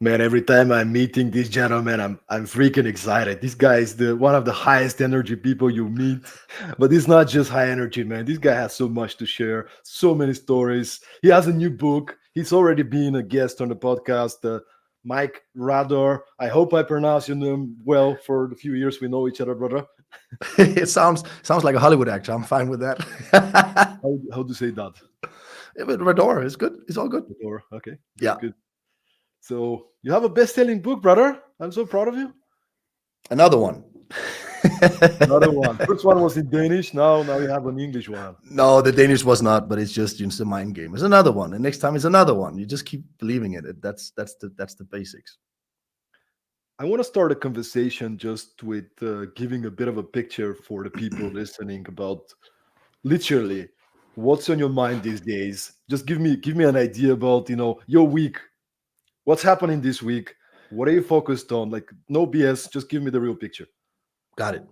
Man, every time I'm meeting this gentleman, I'm freaking excited. This guy is the one of the highest energy people you meet. But it's not just high energy, man. This guy has so much to share, so many stories. He has a new book. He's already been a guest on the podcast. Mike Radoor. I hope I pronounce your name well for the few years we know each other, brother. It sounds like a Hollywood actor. I'm fine with that. How to say that? But Rador is good. It's all good. Radoor. Okay, good, Yeah. good. So you have a best-selling book, brother. I'm so proud of you. Another one. Another one. First one was in Danish. Now you have an English one. No, the Danish was not, but it's just a mind game. It's another one. And next time it's another one. You just keep believing it. That's the basics. I want to start a conversation just with giving a bit of a picture for the people listening about literally what's on your mind these days. Just give me an idea about your week. What's happening this week? What are you focused on? Like no BS. Just give me the real picture. Got it.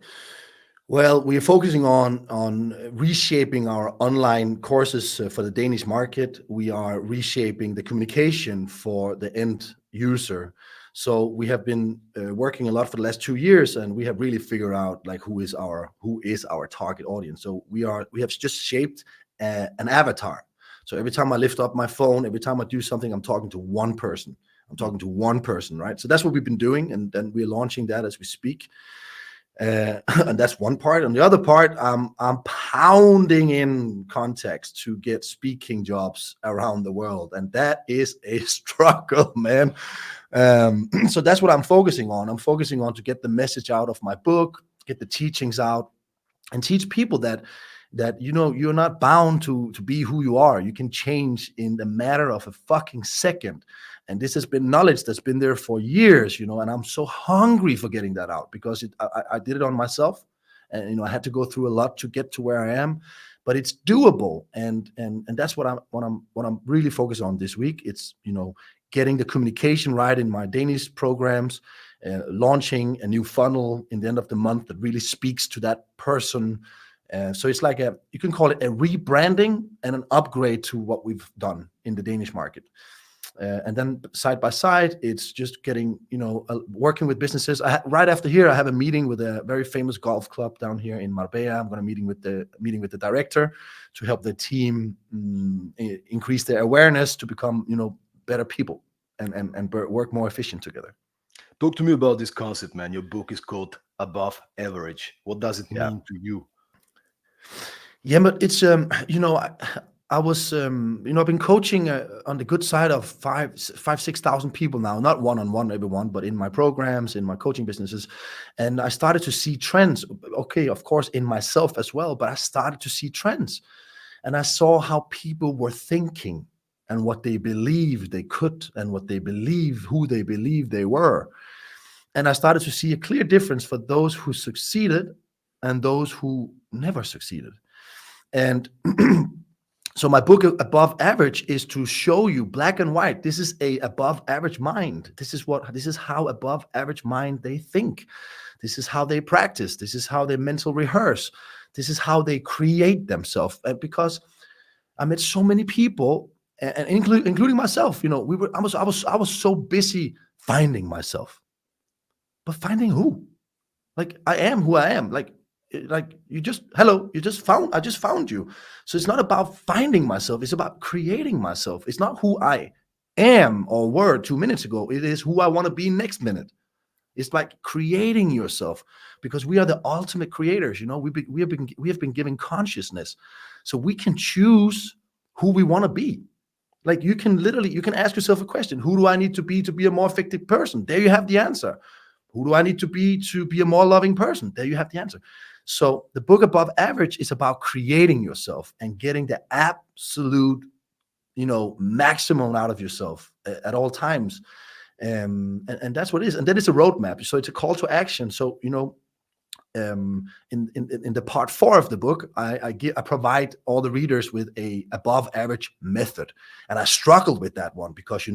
Well, we are focusing on reshaping our online courses for the Danish market. We are reshaping the communication for the end user. So we have been working a lot for the last 2 years, and we have really figured out like who is our target audience. So we have just shaped an avatar. So every time I lift up my phone, every time I do something, I'm talking to one person. I'm talking to one person, right? So that's what we've been doing, and then we're launching that as we speak. And that's one part. And the other part, I'm pounding in contacts to get speaking jobs around the world, and that is a struggle, man. So that's what I'm focusing on. I'm focusing on to get the message out of my book, get the teachings out, and teach people that you're not bound to be who you are. You can change in the matter of a fucking second. And this has been knowledge that's been there for years, and I'm so hungry for getting that out because I did it on myself, and I had to go through a lot to get to where I am, but it's doable, and that's what I'm really focused on this week. It's getting the communication right in my Danish programs, launching a new funnel in the end of the month that really speaks to that person. So it's like you can call it a rebranding and an upgrade to what we've done in the Danish market. And then side by side, it's just getting, working with businesses. Right after here, I have a meeting with a very famous golf club down here in Marbella. I'm going to meeting with the director to help the team increase their awareness to become, better people and work more efficient together. Talk to me about this concept, man. Your book is called Above Average. What does it Yeah. mean to you? Yeah, but it's I was I've been coaching on the good side of 6,000 people now, not one-on-one everyone, but in my programs, in my coaching businesses, and I started to see trends. Okay, of course, in myself as well, but I started to see trends, and I saw how people were thinking and what they believed they could, and what they believe, who they believed they were, and I started to see a clear difference for those who succeeded and those who never succeeded. And so my book Above Average is to show you black and white. This is a above average mind. This is how above average mind they think. This is how they practice. This is how they mental rehearse. This is how they create themselves. Because I met so many people, and including myself. I was so busy finding myself, but finding who? Like I am who I am. Like I just found you. So it's not about finding myself, it's about creating myself. It's not who I am or were 2 minutes ago, it is who I want to be next minute. It's like creating yourself, because we are the ultimate creators. We have been given consciousness, so we can choose who we want to be. Like you can ask yourself a question: who do I need to be a more effective person? There you have the answer. Who do I need to be a more loving person? There you have the answer. So the book Above Average is about creating yourself and getting the absolute, maximum out of yourself at all times. And that's what it is. And then it's a roadmap. So it's a call to action. So, in the part 4 of the book, I provide all the readers with a above average method. And I struggled with that one because,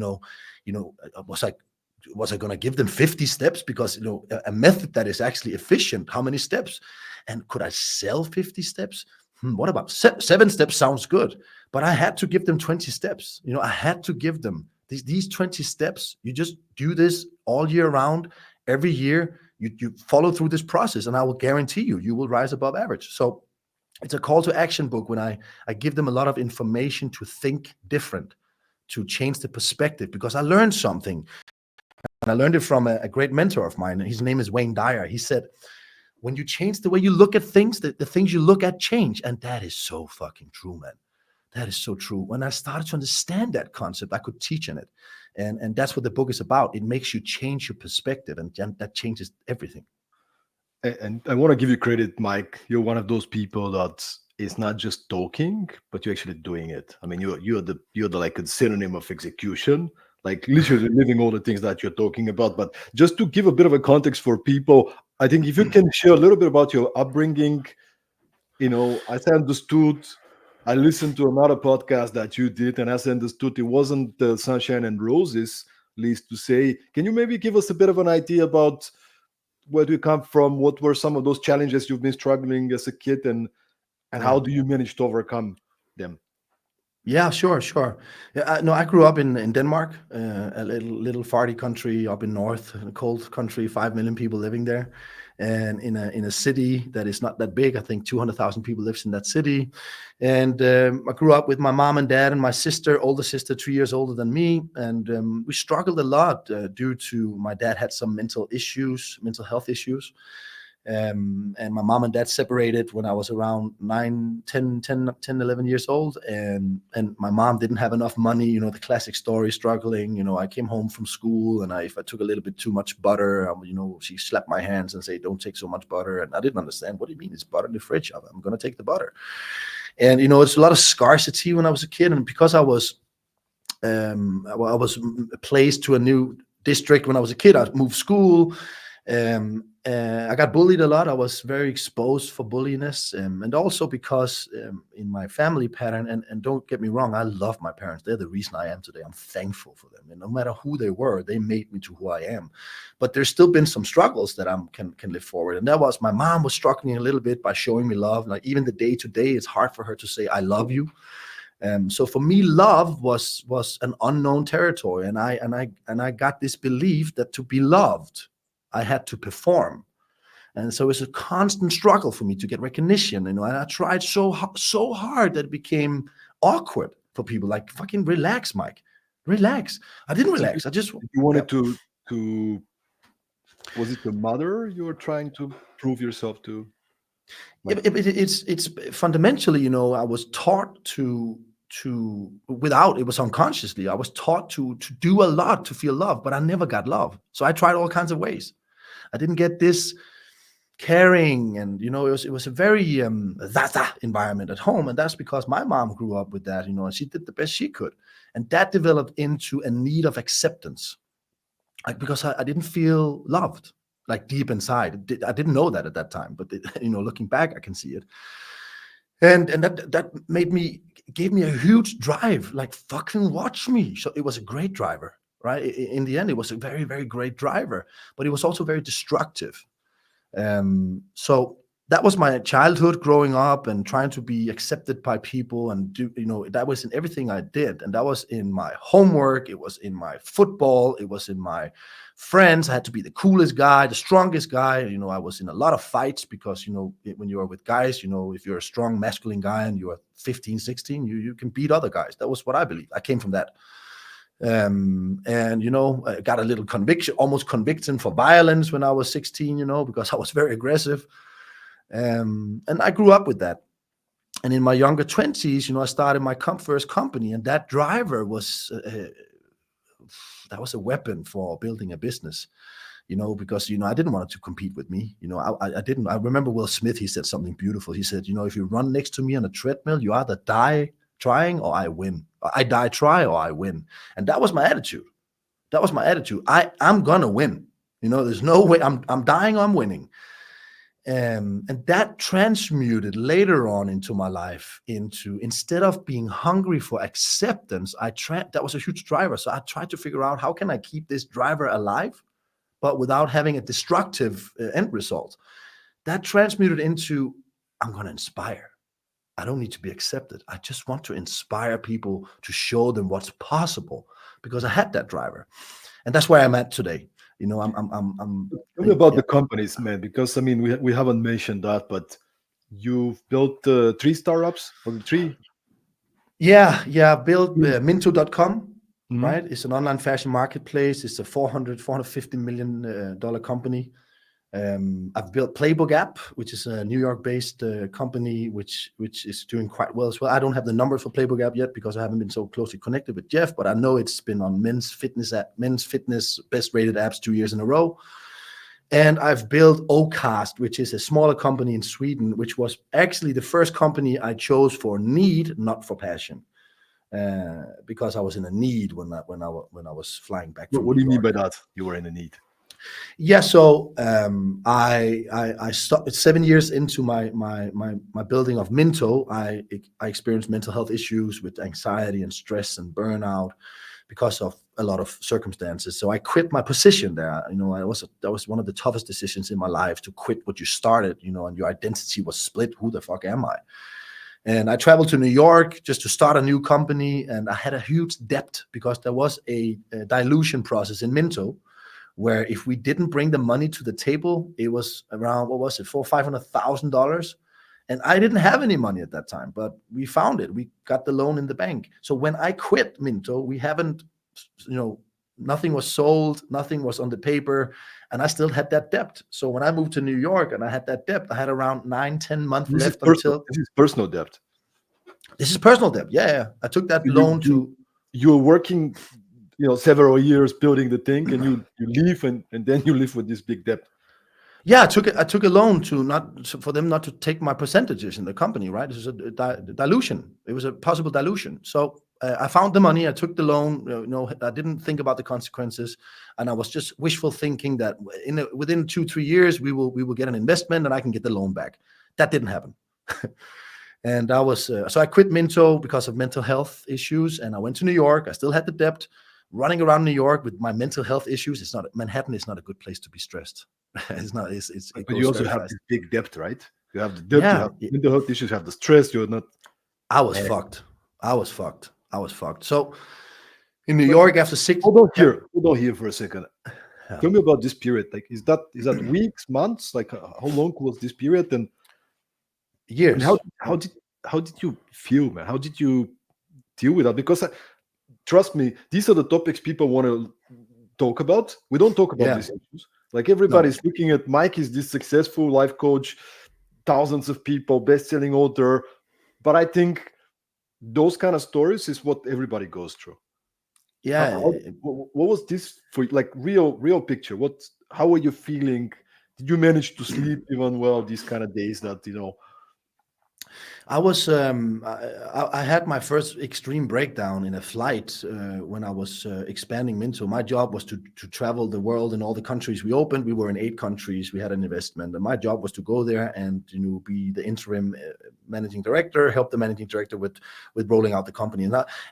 was I going to give them 50 steps? Because, a method that is actually efficient, how many steps? And could I sell 50 steps? What about 7 steps? Sounds good. But I had to give them 20 steps. I had to give them these 20 steps, you just do this all year round. Every year, you follow through this process, and I will guarantee you will rise above average. So it's a call to action book when I give them a lot of information to think different, to change the perspective, because I learned something. And I learned it from a great mentor of mine. His name is Wayne Dyer. He said, when you change the way you look at things, the things you look at change. And that is so fucking true, man. That is so true. When I started to understand that concept, I could teach in it. And that's what the book is about. It makes you change your perspective, and that changes everything. And I want to give you credit, Mike. You're one of those people that is not just talking, but you're actually doing it. I mean, you're the like a synonym of execution, like literally living all the things that you're talking about. But just to give a bit of a context for people, I think if you can share a little bit about your upbringing, as I understood, I listened to another podcast that you did, and as I understood, it wasn't the sunshine and roses, least to say. Can you maybe give us a bit of an idea about where do you come from? What were some of those challenges you've been struggling as a kid, and how do you manage to overcome them? Yeah, sure. Yeah, no, I grew up in Denmark, a little farty country up in north, a cold country, 5 million people living there, and in a city that is not that big. I think 200,000 people lives in that city, and I grew up with my mom and dad and my sister, older sister, 3 years older than me, and we struggled a lot due to my dad had some mental health issues. And my mom and dad separated when I was around 11 years old. And my mom didn't have enough money, the classic story, struggling. I came home from school, and if I took a little bit too much butter, she slapped my hands and say, don't take so much butter. And I didn't understand. What do you mean? It's butter in the fridge. I'm going to take the butter. And, it's a lot of scarcity when I was a kid. And because I was placed to a new district when I was a kid, I moved school. I got bullied a lot. I was very exposed for bulliness, and also because in my family pattern, and don't get me wrong, I love my parents. They're the reason I am today. I'm thankful for them, and no matter who they were, they made me to who I am. But there's still been some struggles that I can live forward, and that was my mom was struggling a little bit by showing me love. Like even the day to day, it's hard for her to say I love you. So for me, love was an unknown territory, and I got this belief that to be loved, I had to perform. And so it's a constant struggle for me to get recognition, and I tried so hard that it became awkward for people. Like, fucking relax, Mike, relax. I didn't So relax. I just you wanted to was it the mother you were trying to prove yourself to? Like, it's fundamentally, I was taught to without, it was unconsciously, I was taught to do a lot to feel love, but I never got love. So I tried all kinds of ways. I didn't get this caring, and it was a very that environment at home, and that's because my mom grew up with that, and she did the best she could, and that developed into a need of acceptance, like because I didn't feel loved, like deep inside. I didn't know that at that time, but looking back, I can see it, and that gave me a huge drive, like, fucking watch me. So it was a great driver, right? In the end, it was a very, very great driver, but it was also very destructive. So that was my childhood, growing up and trying to be accepted by people, and that was in everything I did. And that was in my homework, it was in my football, it was in my friends. I had to be the coolest guy, the strongest guy. I was in a lot of fights because, when you are with guys, if you're a strong masculine guy and you're 15, 16, you can beat other guys. That was what I believed. I came from that. And I got a little almost conviction for violence when I was 16, because I was very aggressive. And I grew up with that. And in my younger 20s, I started my first company, and that driver was that was a weapon for building a business. Because I didn't want it to compete with me. I didn't. I remember Will Smith. He said something beautiful. He said, if you run next to me on a treadmill, you either die trying or I win. I die try or I win. And that was my attitude. I'm gonna win. There's no way I'm dying or I'm winning. And that transmuted later on into my life into, instead of being hungry for acceptance, that was a huge driver. So I tried to figure out, how can I keep this driver alive, but without having a destructive end result. That transmuted into, I'm going to inspire. I don't need to be accepted. I just want to inspire people, to show them what's possible, because I had that driver, and that's where I'm at today. You know, Tell me about yeah, the companies, man, because I mean, we haven't mentioned that, but you've built three startups or the three. yeah. Built Mm. Minto.com, Mhm. right? It's an online fashion marketplace. It's a 450 million dollar company. I've built Playbook app, which is a New York-based company, which is doing quite well as well. I don't have the numbers for Playbook app yet because I haven't been so closely connected with Jeff, but I know it's been on men's fitness best rated apps 2 years in a row. And I've built Ocast, which is a smaller company in Sweden, which was actually the first company I chose for need, not for passion, because I was in a need when I was flying back from What New do you mean York. by that? You were in a need. Yeah, so I stopped 7 years into my building of Minto. I experienced mental health issues with anxiety and stress and burnout because of a lot of circumstances. So I quit my position there. You know, that was one of the toughest decisions in my life, to quit what you started. You know, and your identity was split. Who the fuck am I? And I traveled to New York just to start a new company, and I had a huge debt because there was a dilution process in Minto, where if we didn't bring the money to the table, it was around, what was it, $400,000-$500,000, and I didn't have any money at that time, but we found it. We got the loan in the bank. So when I quit Minto, we haven't, you know, nothing was sold, nothing was on the paper, and I still had that debt. So when I moved to New York and I had that debt, I had around 9-10 months This is left personal. until. This is personal debt. This is personal debt. Yeah. I took that So loan to. you're working, several years building the thing, and you leave, and then you live with this big debt. Yeah, I took a loan for them not to take my percentages in the company, right? This is a dilution. It was a possible dilution. So I found the money. I took the loan. You know, I didn't think about the consequences, and I was just wishful thinking that within 2-3 years we will get an investment and I can get the loan back. That didn't happen. And I was so I quit Minto because of mental health issues, and I went to New York. I still had the debt. Running around New York with my mental health issues, Manhattan is not a good place to be stressed. It's not. It But you goes also very have fast. this big debt, right? You have the debt, you Yeah, have mental health issues, you have the stress. You're not. I was Man. fucked. I was fucked. I was fucked. So in New But York, after 6. hold on Yeah, here. Hold on here for a second. yeah. Tell me about this period. Like, is that weeks, months? Like, how long was this period? And Years. how did you feel, man? How did you deal with that? Because trust me, these are the topics people want to talk about. We don't talk about Yeah. these issues. Like, No. everybody's looking at Mike is this successful life coach, thousands of people, best-selling author. But I think those kind of stories is what everybody goes through. How, Yeah. how what was this for you? Like, real picture? How were you feeling? Did you manage to sleep even well these kind of days that I was I had my first extreme breakdown in a flight when I was expanding Minto. My job was to travel the world in all the countries we opened. We were in 8 countries. We had an investment, and my job was to go there and be the interim managing director, help the managing director with rolling out the company.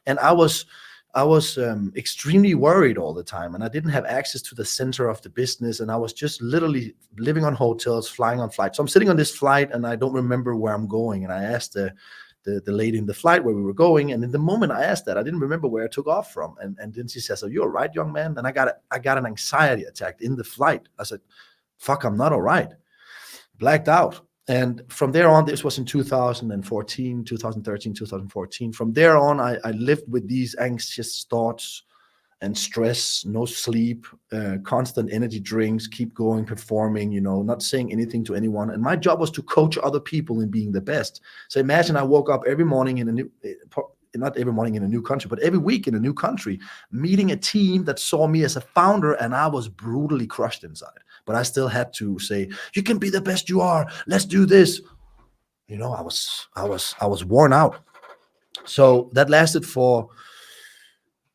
And I was extremely worried all the time, and I didn't have access to the center of the business, and I was just literally living on hotels, flying on flights. So I'm sitting on this flight, and I don't remember where I'm going. And I asked the lady in the flight where we were going, and in the moment I asked that, I didn't remember where I took off from. And then she says, "Are you all right, young man?" And I got an anxiety attack in the flight. I said, "Fuck, I'm not all right." Blacked out. And from there on, this was in 2014, 2013, 2014. From there on, I lived with these anxious thoughts and stress, no sleep, constant energy drinks, keep going, performing, not saying anything to anyone. And my job was to coach other people in being the best. So imagine I woke up every morning in a new, not every morning in a new country, but every week in a new country, meeting a team that saw me as a founder, and I was brutally crushed inside. But I still had to say, "You can be the best you are. Let's do this." I was worn out. So that lasted for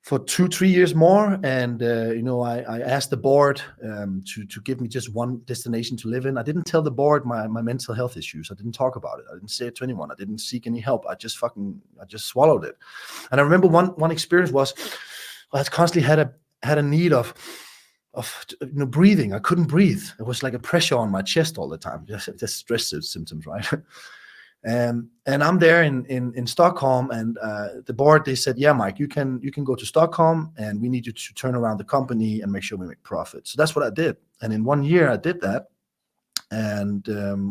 2-3 years more, and I asked the board to give me just one destination to live in. I didn't tell the board my mental health issues. I didn't talk about it. I didn't say it to anyone. I didn't seek any help. I just swallowed it. And I remember one experience was I constantly had a need of breathing. I couldn't breathe. It was like a pressure on my chest all the time. Just stress symptoms, right? And I'm there in Stockholm, and the board, they said, yeah, Mike, you can go to Stockholm, and we need you to turn around the company and make sure we make profit. So that's what I did. And in 1 year, I did that. And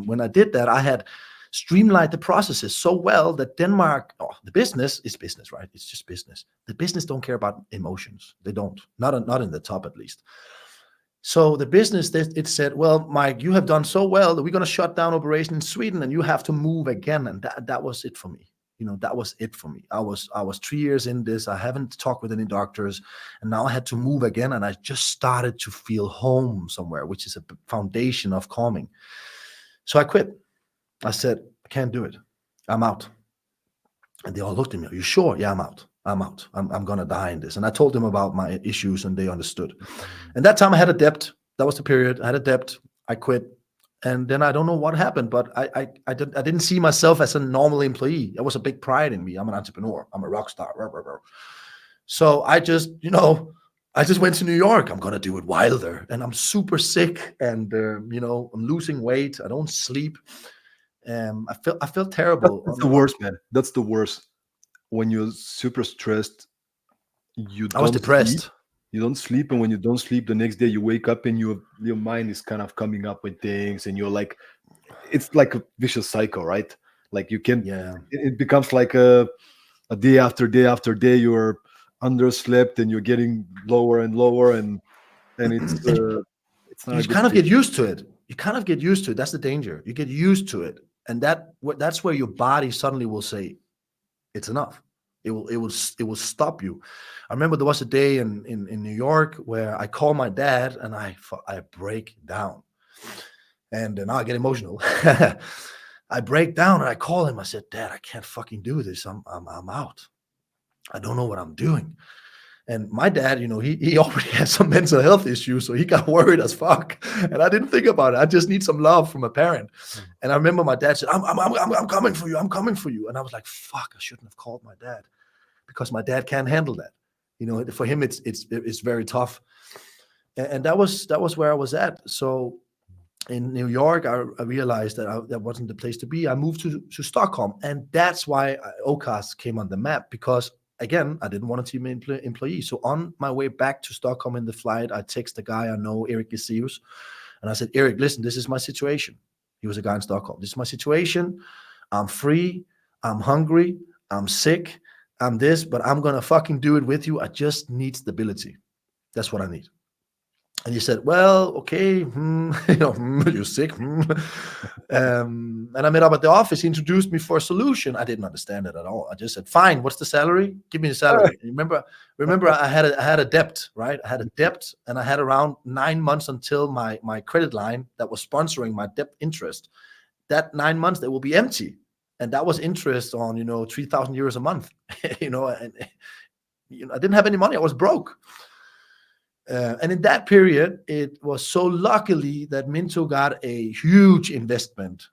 when I did that, I had streamlined the processes so well that Denmark, the business is business, right? It's just business. The business don't care about emotions. They don't, not in the top at least. So the business, it said, well, Mike, you have done so well that we're going to shut down operation in Sweden, and you have to move again. And that was it for me. That was it for me. I was 3 years in this. I haven't talked with any doctors, and now I had to move again. And I just started to feel home somewhere, which is a foundation of calming. So I quit. I said, I can't do it. I'm out. And they all looked at me. Are you sure? Yeah, I'm out. I'm going to die in this. And I told them about my issues, and they understood. And that time I had a debt. That was the period. I had a debt. I quit. And then I don't know what happened, but I didn't see myself as a normal employee. There was a big pride in me. I'm an entrepreneur. I'm a rock star. So I just went to New York. I'm going to do it wilder. And I'm super sick, and, I'm losing weight. I don't sleep. I felt terrible. That's the worst, man. That's the worst. When you're super stressed, I was depressed. You don't sleep, and when you don't sleep, the next day you wake up and your mind is kind of coming up with things, and you're like, it's like a vicious cycle, right? Like you can, it becomes like a day after day after day. You're underslept, and you're getting lower and lower, and it's not. You kind of get used to it. That's the danger. You get used to it, and that's where your body suddenly will say, it's enough. It will stop you. I remember there was a day in New York where I call my dad, and I break down, and now I get emotional. I break down, and I call him. I said, Dad, I can't fucking do this. I'm out. I don't know what I'm doing. And my dad, he already had some mental health issues, so he got worried as fuck. And I didn't think about it. I just need some love from a parent. And I remember my dad said, I'm coming for you. I'm coming for you. And I was like, fuck, I shouldn't have called my dad, because my dad can't handle that. For him, it's very tough. And that was where I was at. So in New York, I realized that that wasn't the place to be. I moved to Stockholm, and that's why OCAS came on the map, because again, I didn't want to be an employee. So on my way back to Stockholm in the flight, I text a guy I know, Eric Gesius, and I said, Eric, listen, this is my situation. He was a guy in Stockholm. This is my situation. I'm free. I'm hungry. I'm sick. I'm this, but I'm going to fucking do it with you. I just need stability. That's what I need. And he said, well, okay, you're sick. And I met up at the office. He introduced me for a solution. I didn't understand it at all. I just said, fine, what's the salary? Give me the salary. Remember, I had a debt, right? I had a debt, and I had around 9 months until my credit line that was sponsoring my debt interest. That 9 months, they will be empty. And that was interest on, 3,000 euros a month. And I didn't have any money. I was broke. And in that period, it was so luckily that Minto got a huge investment,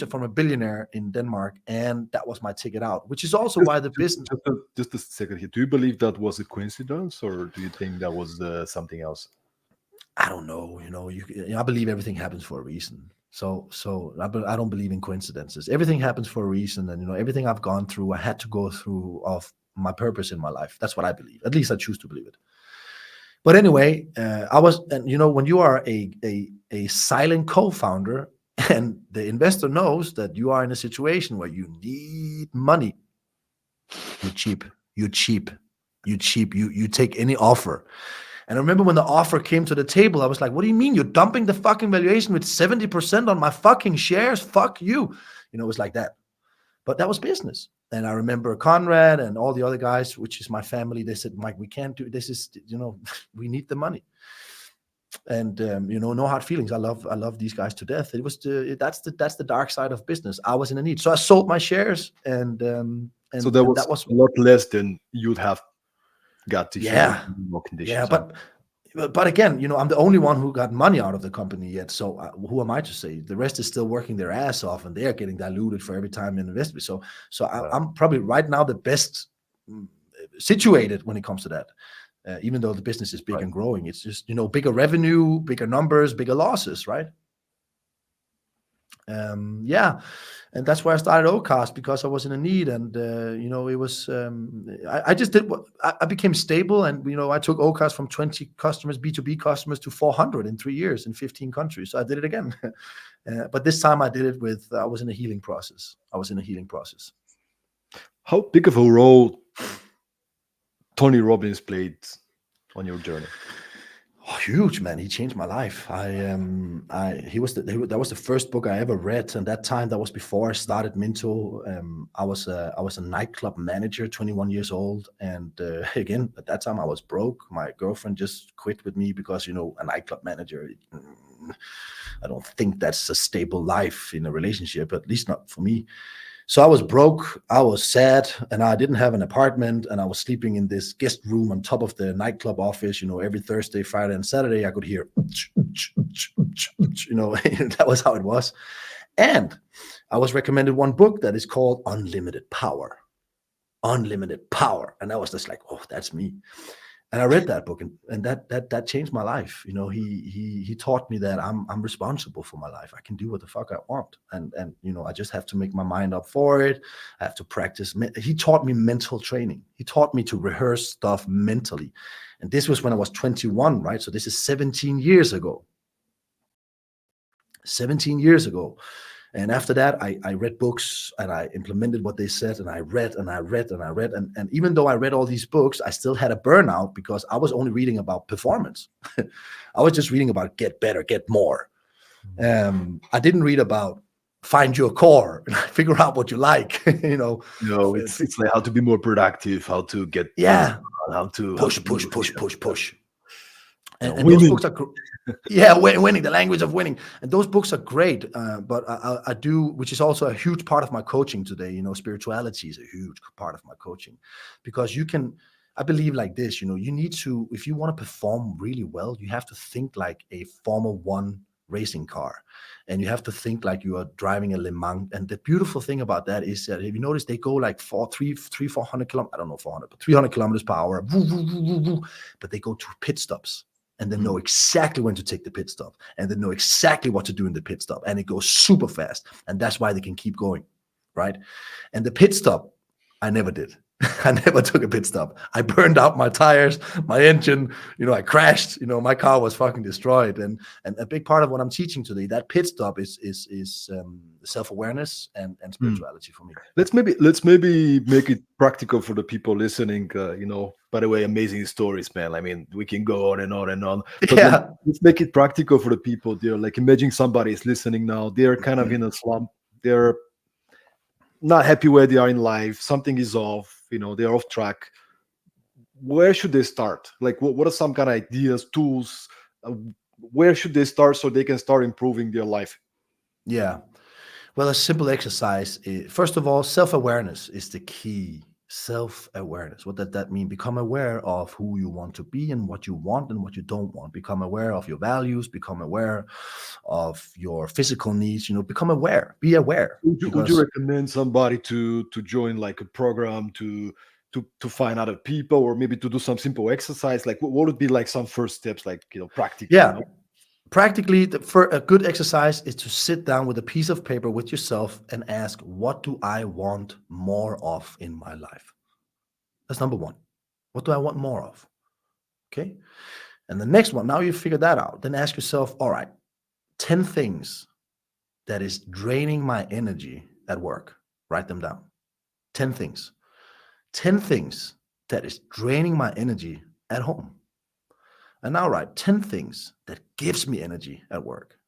from a billionaire in Denmark, and that was my ticket out, which is also why the business. Just a second here. Do you believe that was a coincidence, or do you think that was something else? I don't know. I believe everything happens for a reason. So I don't believe in coincidences. Everything happens for a reason, and everything I've gone through, I had to go through of my purpose in my life. That's what I believe. At least I choose to believe it. But anyway, when you are a silent co-founder, and the investor knows that you are in a situation where you need money, you take any offer. And I remember when the offer came to the table, I was like, what do you mean? You're dumping the fucking valuation with 70% on my fucking shares? Fuck you. It was like that. But that was business. And I remember Conrad and all the other guys, which is my family, they said, Mike, we can't do this. Is, we need the money. And, no hard feelings. I love these guys to death. It was that's the dark side of business. I was in a need. So I sold my shares, and so that was a lot less than you'd have got to share more conditions. Yeah, but again, I'm the only one who got money out of the company yet. So who am I to say? The rest is still working their ass off, and they are getting diluted for every time in investment. So I'm probably right now the best situated when it comes to that. Even though the business is big and growing, it's just bigger revenue, bigger numbers, bigger losses, right? Yeah, and that's where I started OCAST, because I was in a need, and it was I just did what I became stable, and I took OCAST from 20 customers, B2B customers, to 400 in 3 years in 15 countries. So I did it again, but this time I did it with I was in a healing process. How big of a role Tony Robbins played on your journey? Oh, huge, man. He changed my life. That was the first book I ever read, and that time, that was before I started Minto. I was a nightclub manager, 21 years old, and again, at that time I was broke. My girlfriend just quit with me because a nightclub manager. I don't think that's a stable life in a relationship, at least not for me. So I was broke, I was sad, and I didn't have an apartment, and I was sleeping in this guest room on top of the nightclub office. Every Thursday, Friday, and Saturday, I could hear, that was how it was. And I was recommended one book that is called Unlimited Power. Unlimited Power. And I was just like, oh, that's me. And I read that book, and that changed my life. He taught me that I'm responsible for my life. I can do what the fuck I want, and I just have to make my mind up for it. I have to practice. He taught me mental training. He taught me to rehearse stuff mentally, and this was when I was 21, right? So this is 17 years ago. 17 years ago. And after that, I read books, and I implemented what they said, and I read and I read and I read. And even though I read all these books, I still had a burnout because I was only reading about performance. I was just reading about get better, get more. I didn't read about find your core and figure out what you like. No, it's like how to be more productive, how to get things done, how to push. And winning. Those books are winning, the language of winning. And those books are great, but I do, which is also a huge part of my coaching today. Spirituality is a huge part of my coaching, because I believe like this, you need to, if you want to perform really well, you have to think like a Formula One racing car, and you have to think like you are driving a Le Mans. And the beautiful thing about that is that, if you notice, they go like 400 kilometers, I don't know 400, but 300 kilometers per hour, but they go to pit stops. And they know exactly when to take the pit stop, and they know exactly what to do in the pit stop, and it goes super fast, and that's why they can keep going, right? And the pit stop, I never did. I never took a pit stop. I burned out my tires, my engine. I crashed. My car was fucking destroyed. And a big part of what I'm teaching today, that pit stop is self-awareness and spirituality for me. Let's maybe make it practical for the people listening. By the way, amazing stories, man. I mean, we can go on and on and on. But let's make it practical for the people there. Like, imagine somebody is listening now. They're kind of in a slump. They're not happy where they are in life. Something is off. They're off track. Where should they start? Like, what are some kind of ideas, tools? Where should they start so they can start improving their life? Yeah. Well, a simple exercise is, first of all, self-awareness is the key. Self-awareness. What does that mean? Become aware of who you want to be and what you want and what you don't want. Become aware of your values. Become aware of your physical needs. Become aware. Be aware. Would you recommend somebody to join like a program to find other people, or maybe to do some simple exercise? Like, what would be like some first steps, like, practically? Yeah. Practically, for a good exercise is to sit down with a piece of paper with yourself and ask, what do I want more of in my life? That's number one. What do I want more of? Okay. And the next one, now you figure that out, then ask yourself, all right, 10 things that is draining my energy at work. Write them down. 10 things. 10 things that is draining my energy at home. And now write 10 things that gives me energy at work.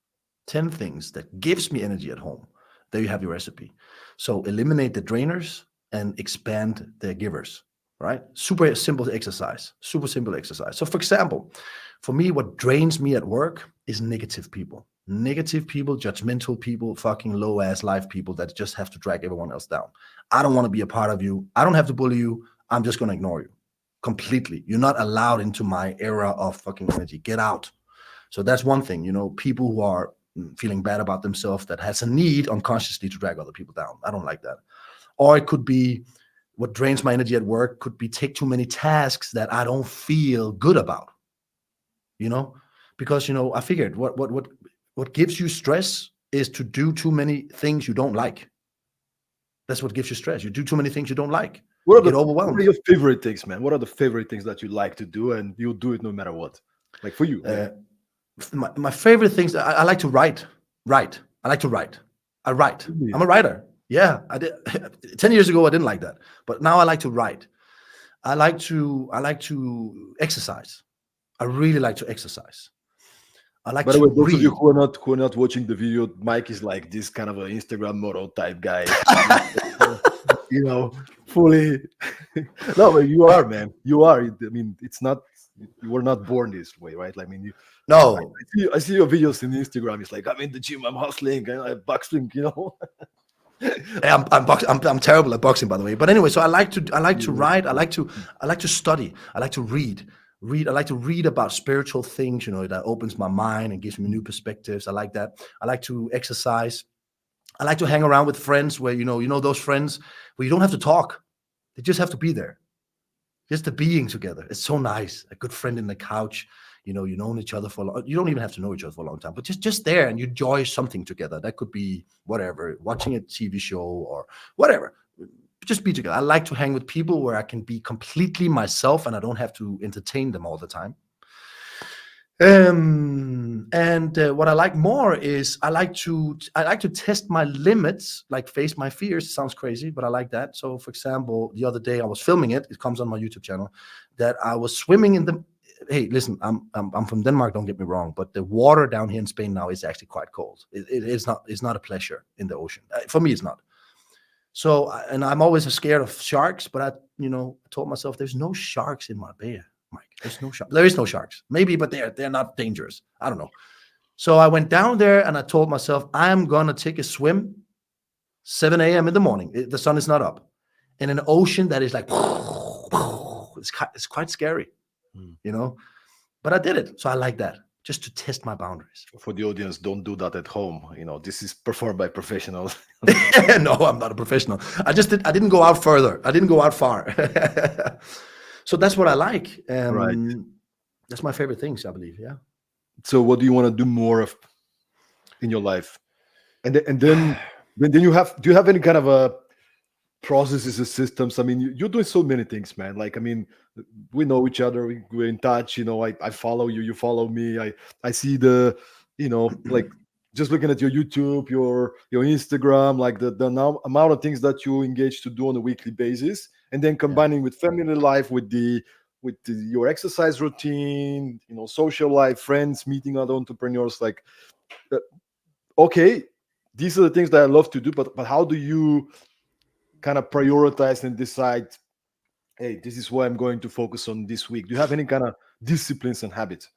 10 things that gives me energy at home. There you have your recipe. So eliminate the drainers and expand the givers, right? Super simple exercise. Super simple exercise. So for example, for me, what drains me at work is negative people. Negative people, judgmental people, fucking low-ass life people that just have to drag everyone else down. I don't want to be a part of you. I don't have to bully you. I'm just going to ignore you. Completely. You're not allowed into my era of fucking energy. Get out. So that's one thing, people who are feeling bad about themselves, that has a need unconsciously to drag other people down. I don't like that. Or it could be, what drains my energy at work could be take too many tasks that I don't feel good about, because, I figured what gives you stress is to do too many things you don't like. That's what gives you stress. You do too many things you don't like. What You are get what are overwhelmed. your favorite things, man? What are the favorite things that you like to do, and you'll do it no matter what? Like for you, yeah. Uh, my favorite things, I like to write. Write. I like to write. I write. I'm Really? a writer. Yeah, I did. 10 years ago, I didn't like that, but now I like to write. I like to exercise. I really like to exercise. I like By the to way, those of you read. who are not watching the video, Mike is like this kind of an Instagram model type guy. You know, fully. No, but you are, man. You are. I mean, it's not. You were not born this way, right? Like, I mean, No, I see your videos in Instagram. It's like I'm in the gym, I'm hustling, and I'm boxing. You know. I'm terrible at boxing, by the way. But anyway, so I like to write. I like to study. I like to read. I like to read about spiritual things. That opens my mind and gives me new perspectives. I like that. I like to exercise. I like to hang around with friends where those friends where you don't have to talk. They just have to be there. Just the being together. It's so nice. A good friend in the couch. You've known each other for a long. You don't even have to know each other for a long time, but just there and you enjoy something together. That could be whatever, watching a TV show or whatever. Just be together. I like to hang with people where I can be completely myself and I don't have to entertain them all the time. And what I like more is I like to test my limits, like face my fears. Sounds crazy, but I like that. So, for example, the other day I was filming it. It comes on my YouTube channel. That I was swimming in the. Hey, listen, I'm from Denmark. Don't get me wrong, but the water down here in Spain now is actually quite cold. It's not a pleasure in the ocean. For me, it's not. So, and I'm always scared of sharks, but I told myself there's no sharks in Marbella, Mike. There's no shark. There is no sharks. Maybe, but they're not dangerous. I don't know. So I went down there and I told myself I'm gonna take a swim 7 a.m. in the morning. The sun is not up, in an ocean that is like it's quite scary, Mm. But I did it, so I like that just to test my boundaries. For the audience, don't do that at home. You know, this is performed by professionals. No, I'm not a professional. I didn't go out further. I didn't go out far. So that's what I like. Right. That's my favorite things, I believe. Yeah. So, what do you want to do more of in your life? And then you have. Do you have any kind of a processes and systems? I mean, you're doing so many things, man. Like, I mean, we know each other. We're in touch. You know, I follow you. You follow me. I see like just looking at your YouTube, your Instagram, like the amount of things that you engage to do on a weekly basis, and then Yeah. combining with family life, your exercise routine, social life, friends, meeting other entrepreneurs. Like, uh, okay, these are the things that I love to do, but how do you kind of prioritize and decide, hey, this is what I'm going to focus on this week? Do you have any kind of disciplines and habits?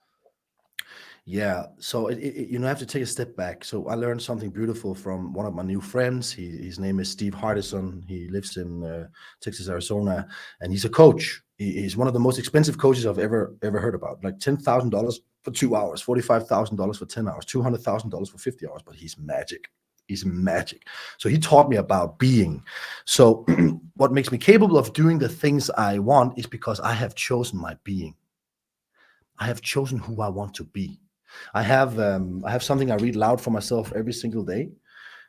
Yeah, so I have to take a step back. So I learned something beautiful from one of my new friends. His name is Steve Hardison. He lives in Texas, Arizona, and he's a coach. He's one of the most expensive coaches I've ever heard about. Like $10,000 for 2 hours, $45,000 for 10 hours, $200,000 for 50 hours. But he's magic. He's magic. So he taught me about being. So what makes me capable of doing the things I want is because I have chosen my being. I have chosen who I want to be. I have something I read loud for myself every single day.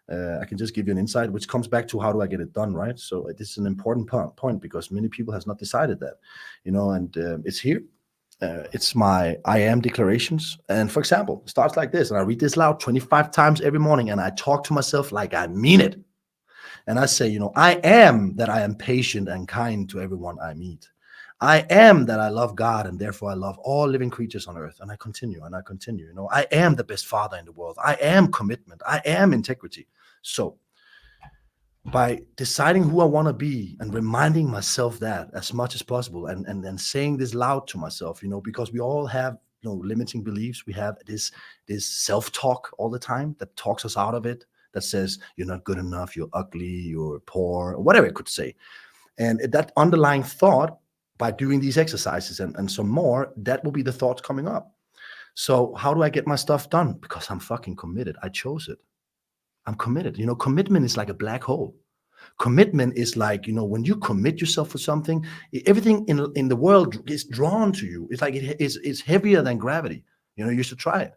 I can just give you an insight, which comes back to how do I get it done, right? So this is an important point because many people has not decided that, and it's here. It's my I am declarations. And for example, it starts like this, and I read this loud 25 times every morning, and I talk to myself like I mean it. And I say, I am that I am patient and kind to everyone I meet. I am that I love God and therefore I love all living creatures on earth. And I continue and I continue. I am the best father in the world. I am commitment. I am integrity. So by deciding who I want to be and reminding myself that as much as possible and saying this loud to myself, because we all have limiting beliefs. We have this self-talk all the time that talks us out of it, that says you're not good enough, you're ugly, you're poor, or whatever it could say. And that underlying thought, by doing these exercises and some more, that will be the thoughts coming up. So how do I get my stuff done? Because I'm fucking committed. I chose it. I'm committed. Commitment is like a black hole. Commitment is like, when you commit yourself for something, everything in the world is drawn to you. It's like it's heavier than gravity. You should try it.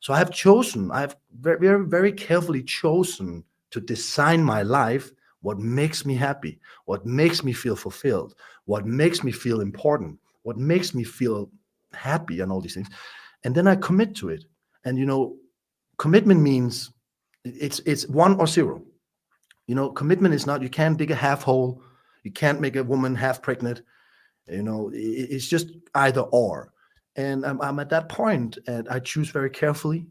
So I have very, very, very carefully chosen to design my life, what makes me happy, what makes me feel fulfilled, what makes me feel important, what makes me feel happy, and all these things. And then I commit to it. And commitment means it's 1 or 0. Commitment is not, you can't dig a half hole, you can't make a woman half pregnant. It's just either or. And I'm at that point, and I choose very carefully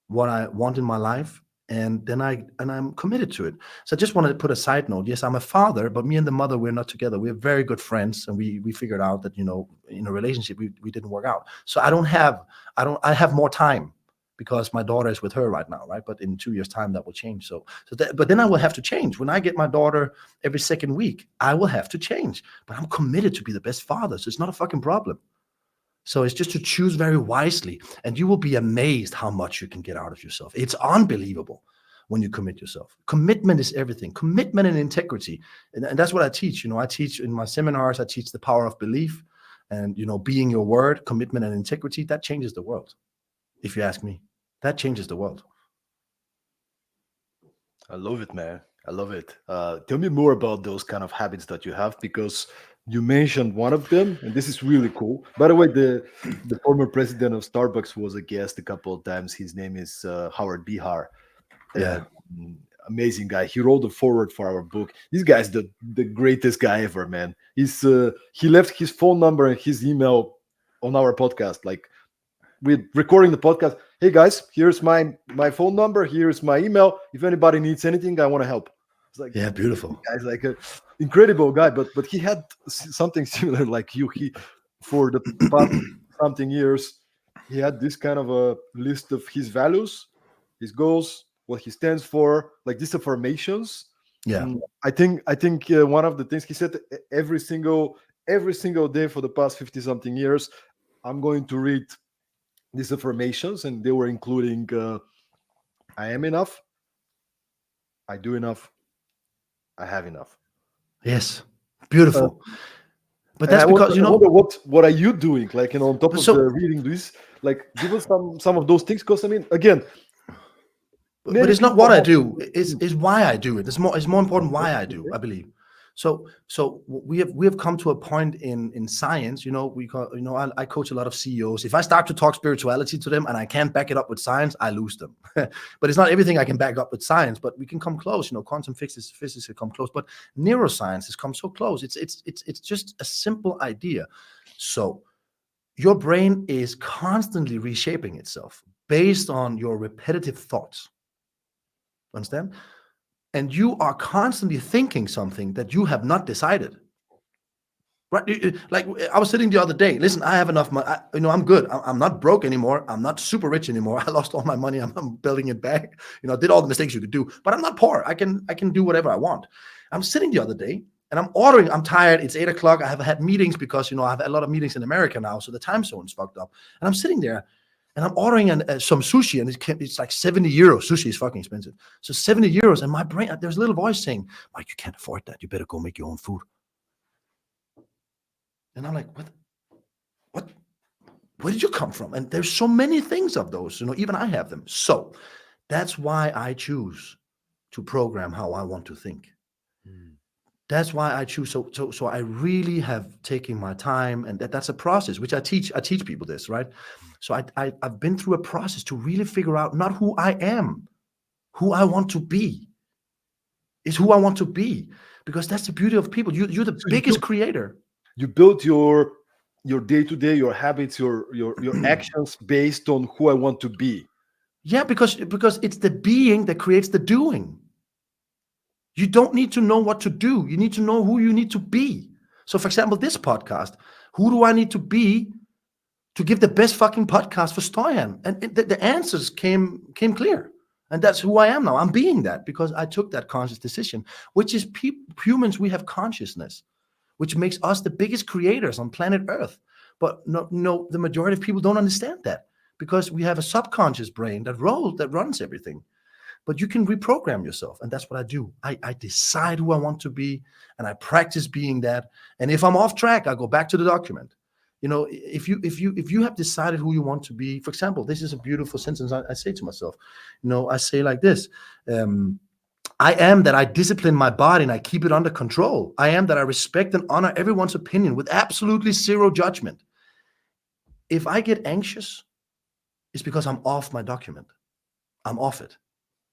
what I want in my life, and then I'm committed to it. So I just wanted to put a side note. Yes, I'm a father, but me and the mother, we're not together. We're very good friends, and we figured out that in a relationship we didn't work out. So I have more time because my daughter is with her right now, right? But in 2 years' time, that will change. But then I will have to change. When I get my daughter every second week, I will have to change. But I'm committed to be the best father, so it's not a fucking problem. So it's just to choose very wisely, and you will be amazed how much you can get out of yourself. It's unbelievable when you commit yourself. Commitment is everything. Commitment and integrity, and that's what I teach. I teach in my seminars. I teach the power of belief, and being your word, commitment and integrity. That changes the world. If you ask me, that changes the world. I love it, man. I love it. Tell me more about those kind of habits that you have, because you mentioned one of them, and this is really cool. By the way, the former president of Starbucks was a guest a couple of times. His name is Howard Bihar. Uh, Yeah, Amazing guy. He wrote the forward for our book. This guy's the greatest guy ever, man. He left his phone number and his email on our podcast. Like, we're recording the podcast. Hey guys, here's my phone number. Here's my email. If anybody needs anything, I want to help. It's like, yeah, beautiful. guy's like an incredible guy, but he had something similar like you. He, for the past something years, he had this kind of a list of his values, his goals, what he stands for, like these affirmations. Yeah, I think one of the things he said, every single day for the past 50 something years, I'm going to read these affirmations, and they were including I am enough, I do enough, I have enough. yes, Uh, beautiful. But and that's because I wonder what are you doing, like, on top of the so. reading this, like, give us some of those things, because I mean, again, But many it's not people what I have. do. Is why I do it. It's more important why I do, Okay. I believe. So we have come to a point in science. I coach a lot of CEOs. If I start to talk spirituality to them and I can't back it up with science, I lose them. But it's not everything I can back up with science, but we can come close. Quantum physics have come close, but neuroscience has come so close. It's just a simple idea. So your brain is constantly reshaping itself based on your repetitive thoughts. Understand? And you are constantly thinking something that you have not decided. Right? Like I was sitting the other day. Listen, I have enough money. I'm good. I'm not broke anymore. I'm not super rich anymore. I lost all my money. I'm building it back. I did all the mistakes you could do, but I'm not poor. I can do whatever I want. I'm sitting the other day and I'm ordering. I'm tired. It's 8 o'clock. I have had meetings because I have a lot of meetings in America now, so the time zone's fucked up. And I'm sitting there and I'm ordering some sushi, and it's like 70 euros. Sushi is fucking expensive. So 70 euros, and my brain, there's a little voice saying, Mike, you can't afford that. You better go make your own food. And I'm like, what? Where did you come from? And there's so many things of those, even I have them. So that's why I choose to program how I want to think. Mm. That's why I choose. So I really have taken my time, and that's a process, which I teach. I teach people this, right? So I've been through a process to really figure out not who I am, who I want to be. Is who I want to be, because that's the beauty of people. You're the So biggest creator. you build your day to day, your habits, your actions based on who I want to be. Yeah, because it's the being that creates the doing. You don't need to know what to do. You need to know who you need to be. So, for example, this podcast, who do I need to be to give the best fucking podcast for Stoyan? And the answers came clear. And that's who I am now. I'm being that because I took that conscious decision, which is humans, we have consciousness, which makes us the biggest creators on planet Earth. But no, the majority of people don't understand that because we have a subconscious brain that runs everything. But you can reprogram yourself, and that's what I do. I decide who I want to be, and I practice being that. And if I'm off track, I go back to the document. If you have decided who you want to be, for example, this is a beautiful sentence I say to myself. I say like this. I am that I discipline my body and I keep it under control. I am that I respect and honor everyone's opinion with absolutely zero judgment. If I get anxious, it's because I'm off my document. I'm off it.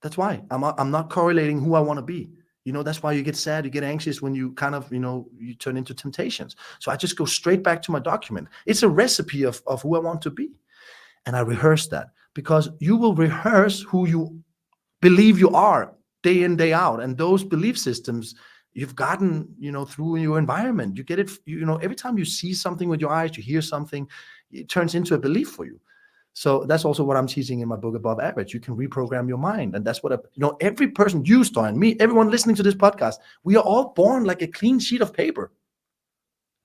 That's why I'm not correlating who I want to be. That's why you get sad, you get anxious when you kind of, you turn into temptations. So I just go straight back to my document. It's a recipe of who I want to be. And I rehearse that, because you will rehearse who you believe you are day in, day out. And those belief systems you've gotten, through your environment. You get it, every time you see something with your eyes, you hear something, it turns into a belief for you. So that's also what I'm teaching in my book, Above Average. You can reprogram your mind. And that's what, every person, you, Stein, me, everyone listening to this podcast, we are all born like a clean sheet of paper.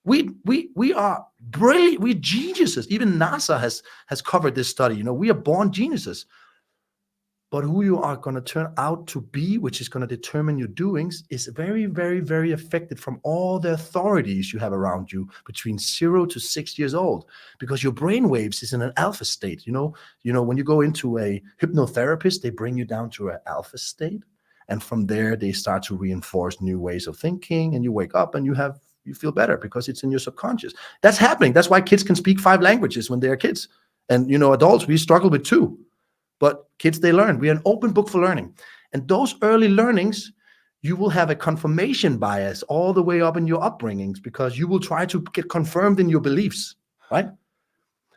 We are brilliant. We're geniuses. Even NASA has covered this study. We are born geniuses. But who you are going to turn out to be, which is going to determine your doings, is very, very, very affected from all the authorities you have around you between 0 to 6 years old, because your brain waves is in an alpha state. When you go into a hypnotherapist, they bring you down to an alpha state. And from there, they start to reinforce new ways of thinking, and you wake up and you feel better because it's in your subconscious. That's happening. That's why kids can speak 5 languages when they're kids. And, adults, we struggle with 2. But kids, they learn. We are an open book for learning. And those early learnings, you will have a confirmation bias all the way up in your upbringings, because you will try to get confirmed in your beliefs, right?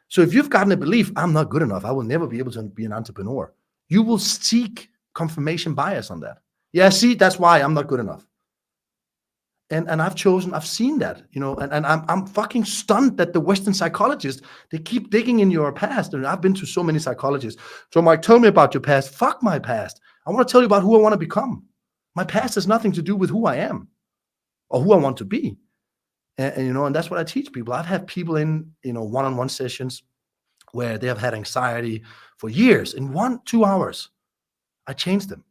So if you've gotten a belief, I'm not good enough, I will never be able to be an entrepreneur, you will seek confirmation bias on that. Yeah, see, that's why I'm not good enough. And I've seen that, and I'm fucking stunned that the Western psychologists, they keep digging in your past. And I've been to so many psychologists. So Mike, tell me about your past. Fuck my past. I want to tell you about who I want to become. My past has nothing to do with who I am or who I want to be. And that's what I teach people. I've had people in, one-on-one sessions where they have had anxiety for years. In 1-2 hours, I changed them.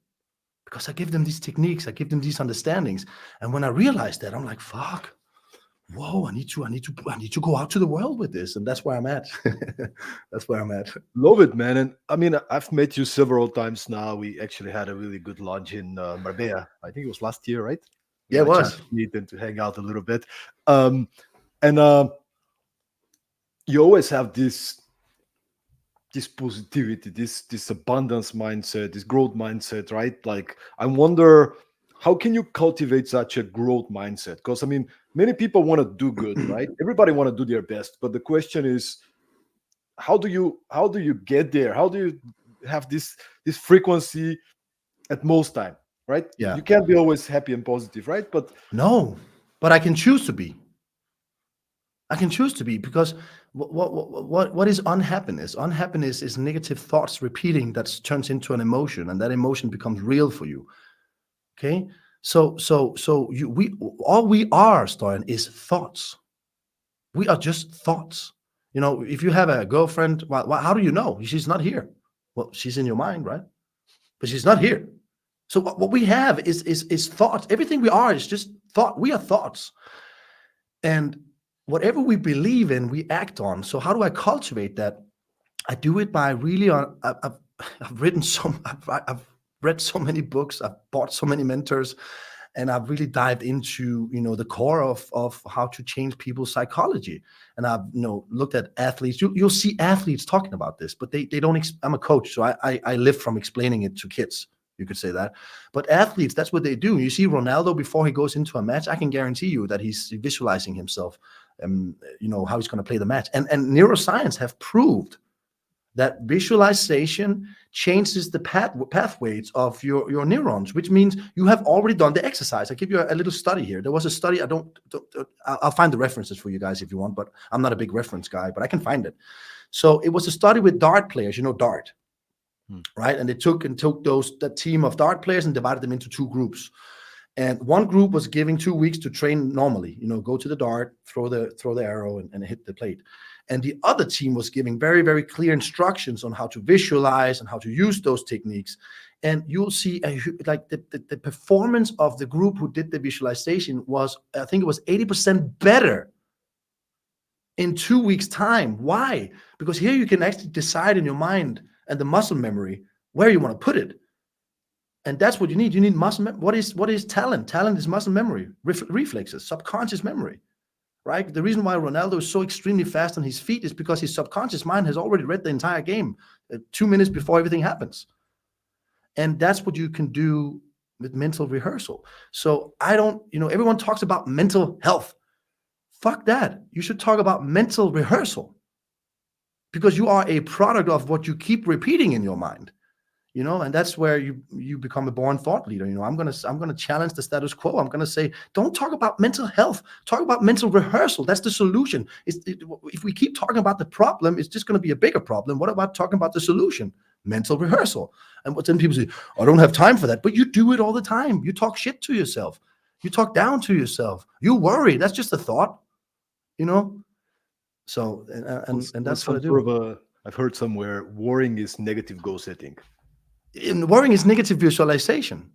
Because I give them these techniques, I give them these understandings. And when I realized that, I'm like, fuck, whoa, I need to go out to the world with this. And that's where I'm at. That's where I'm at. Love it, man. And I mean, I've met you several times now. We actually had a really good lunch in Marbella. I think it was last year, right? We Yeah, it had a chance was. to meet and to hang out a little bit. And you always have this positivity, this abundance mindset, this growth mindset, right? Like, I wonder, how can you cultivate such a growth mindset? Because I mean, many people want to do good, right? Everybody want to do their best, but the question is, how do you get there? How do you have this frequency at most time, right? Yeah. You can't be always happy and positive, right? But No, but I can choose to be. I can choose to be, because what is unhappiness? Unhappiness is negative thoughts repeating that turns into an emotion, and that emotion becomes real for you. Okay, so all we are, Stein, is thoughts. We are just thoughts. If you have a girlfriend, how do you know she's not here? Well, she's in your mind, right? But she's not here. So what we have is thoughts. Everything we are is just thought. We are thoughts. And whatever we believe in, we act on. So how do I cultivate that? I do it by really I've written I've read so many books, I've bought so many mentors, and I've really dived into the core of how to change people's psychology. And I've looked at athletes. You'll see athletes talking about this, but they don't. I'm a coach, so I live from explaining it to kids. You could say that. But athletes, that's what they do. You see Ronaldo before he goes into a match, I can guarantee you that he's visualizing himself, how he's going to play the match. And neuroscience have proved that visualization changes the pathways of your neurons, which means you have already done the exercise. I'll give you a little study here. There was a study, I'll find the references for you guys if you want, but I'm not a big reference guy, but I can find it. So it was a study with dart players, dart, right? And they took that team of dart players and divided them into 2 groups. And one group was giving 2 weeks to train normally, go to the dart, throw the arrow and hit the plate. And the other team was giving very, very clear instructions on how to visualize and how to use those techniques. And you'll see like the performance of the group who did the visualization was, I think it was 80% better in 2 weeks' time. Why? Because here you can actually decide in your mind and the muscle memory where you want to put it. And that's what you need. You need muscle memory. What is talent? Talent is muscle memory, reflexes, subconscious memory, right? The reason why Ronaldo is so extremely fast on his feet is because his subconscious mind has already read the entire game 2 minutes before everything happens. And that's what you can do with mental rehearsal. So I don't, everyone talks about mental health. Fuck that. You should talk about mental rehearsal, because you are a product of what you keep repeating in your mind. And that's where you become a born thought leader. I'm gonna challenge the status quo. I'm gonna say, don't talk about mental health. Talk about mental rehearsal. That's the solution. If we keep talking about the problem, it's just gonna be a bigger problem. What about talking about the solution? Mental rehearsal. And what then people say, I don't have time for that. But you do it all the time. You talk shit to yourself. You talk down to yourself. You worry. That's just a thought. So and that's what I do. I've heard somewhere, worrying is negative goal setting. And worrying is negative visualization.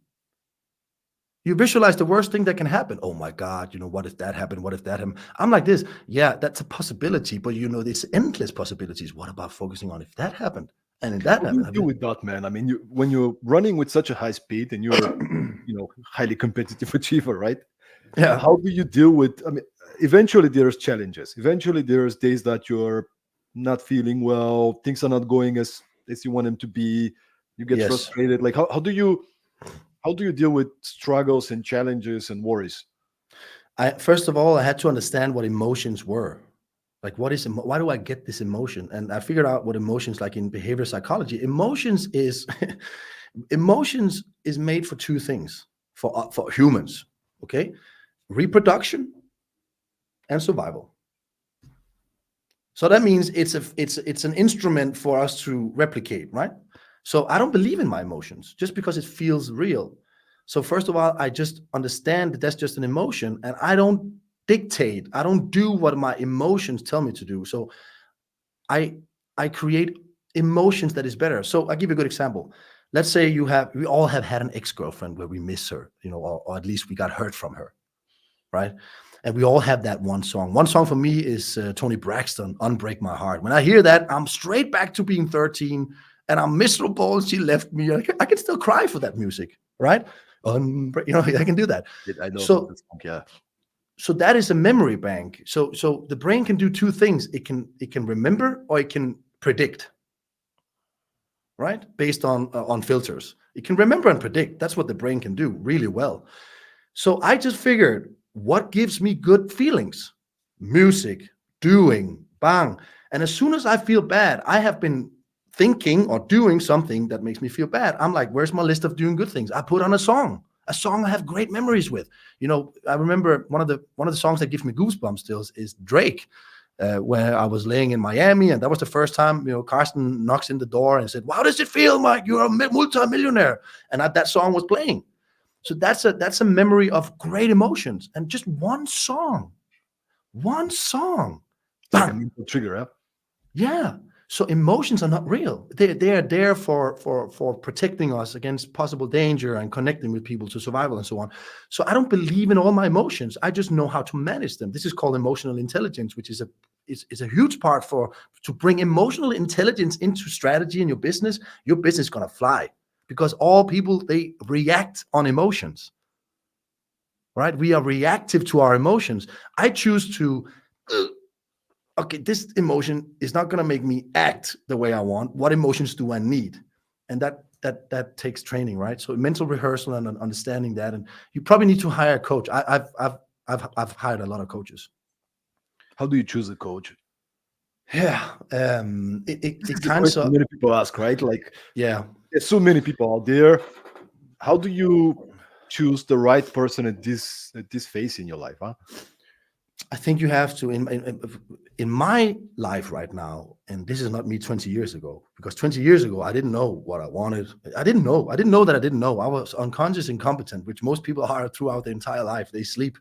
You visualize the worst thing that can happen. Oh my God, what if that happened? What if that happened? I'm like this. Yeah, that's a possibility, but there's endless possibilities. What about focusing on if that happened? And if that What do happened? you do with that, man? I mean, when you're running with such a high speed and you're, highly competitive achiever, right? Yeah. How do you deal with? I mean, eventually there's challenges. Eventually there's days that you're not feeling well. Things are not going as you want them to be. You get Yes. frustrated. Like how do you deal with struggles and challenges and worries? First of all, I had to understand what emotions were. Like, why do I get this emotion? And I figured out what emotions, like in behavior psychology, emotions is made for two things for humans. Okay, reproduction and survival. So that means it's an instrument for us to replicate, right? So I don't believe in my emotions just because it feels real. So first of all, I just understand that that's just an emotion, and I don't dictate. I don't do what my emotions tell me to do. So I create emotions that is better. So I'll give you a good example. Let's say we all have had an ex-girlfriend where we miss her, or at least we got hurt from her, right? And we all have that one song. One song for me is Tony Braxton, Unbreak My Heart. When I hear that, I'm straight back to being 13 and I'm miserable and she left me. I can still cry for that music, right? I can do that. I know So, about this song, yeah. so that is a memory bank. So the brain can do two things. It can remember or it can predict, right? Based on filters. It can remember and predict. That's what the brain can do really well. So I just figured, what gives me good feelings? Music, doing, bang. And as soon as I feel bad, I have been thinking or doing something that makes me feel bad. I'm like, where's my list of doing good things? I put on a song I have great memories with. I remember one of the songs that gives me goosebumps still is Drake, where I was laying in Miami, and that was the first time, Carsten knocks in the door and said, "How does it feel, Mike? You're a multi-millionaire." And that song was playing. So that's a memory of great emotions, and just one song, It's like a bang. mental trigger, huh? Yeah. So emotions are not real. They are there for protecting us against possible danger and connecting with people to survival and so on. So I don't believe in all my emotions. I just know how to manage them. This is called emotional intelligence, which is a huge part to bring emotional intelligence into strategy in your business. Your business is gonna fly, because all people, they react on emotions, right? We are reactive to our emotions. I choose to okay, this emotion is not going to make me act the way I want. What emotions do I need? And that takes training, right? So mental rehearsal and understanding that. And you probably need to hire a coach. I've hired a lot of coaches. How do you choose a coach? Yeah, This it is the kind question of, many people ask, right? Like, yeah. there's so many people out there. How do you choose the right person at this phase in your life, huh? I think you have to, in my life right now, and this is not me 20 years ago, because 20 years ago, I didn't know what I wanted. I didn't know that I didn't know. I was unconscious incompetent, which most people are throughout their entire life. They sleep.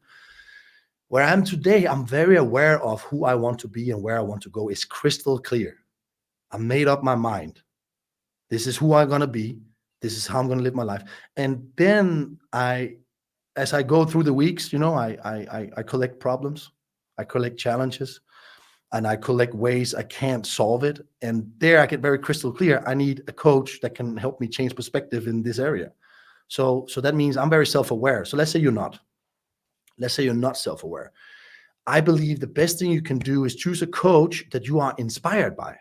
Where I am today, I'm very aware of who I want to be and where I want to go. It's crystal clear. I made up my mind. This is who I'm going to be. This is how I'm going to live my life. And then as I go through the weeks, I collect problems. I collect challenges. and I collect ways I can't solve it. And there I get very crystal clear. I need a coach that can help me change perspective in this area. So that means I'm very self-aware. So let's say you're not. Let's say you're not self-aware. I believe the best thing you can do is choose a coach that you are inspired by.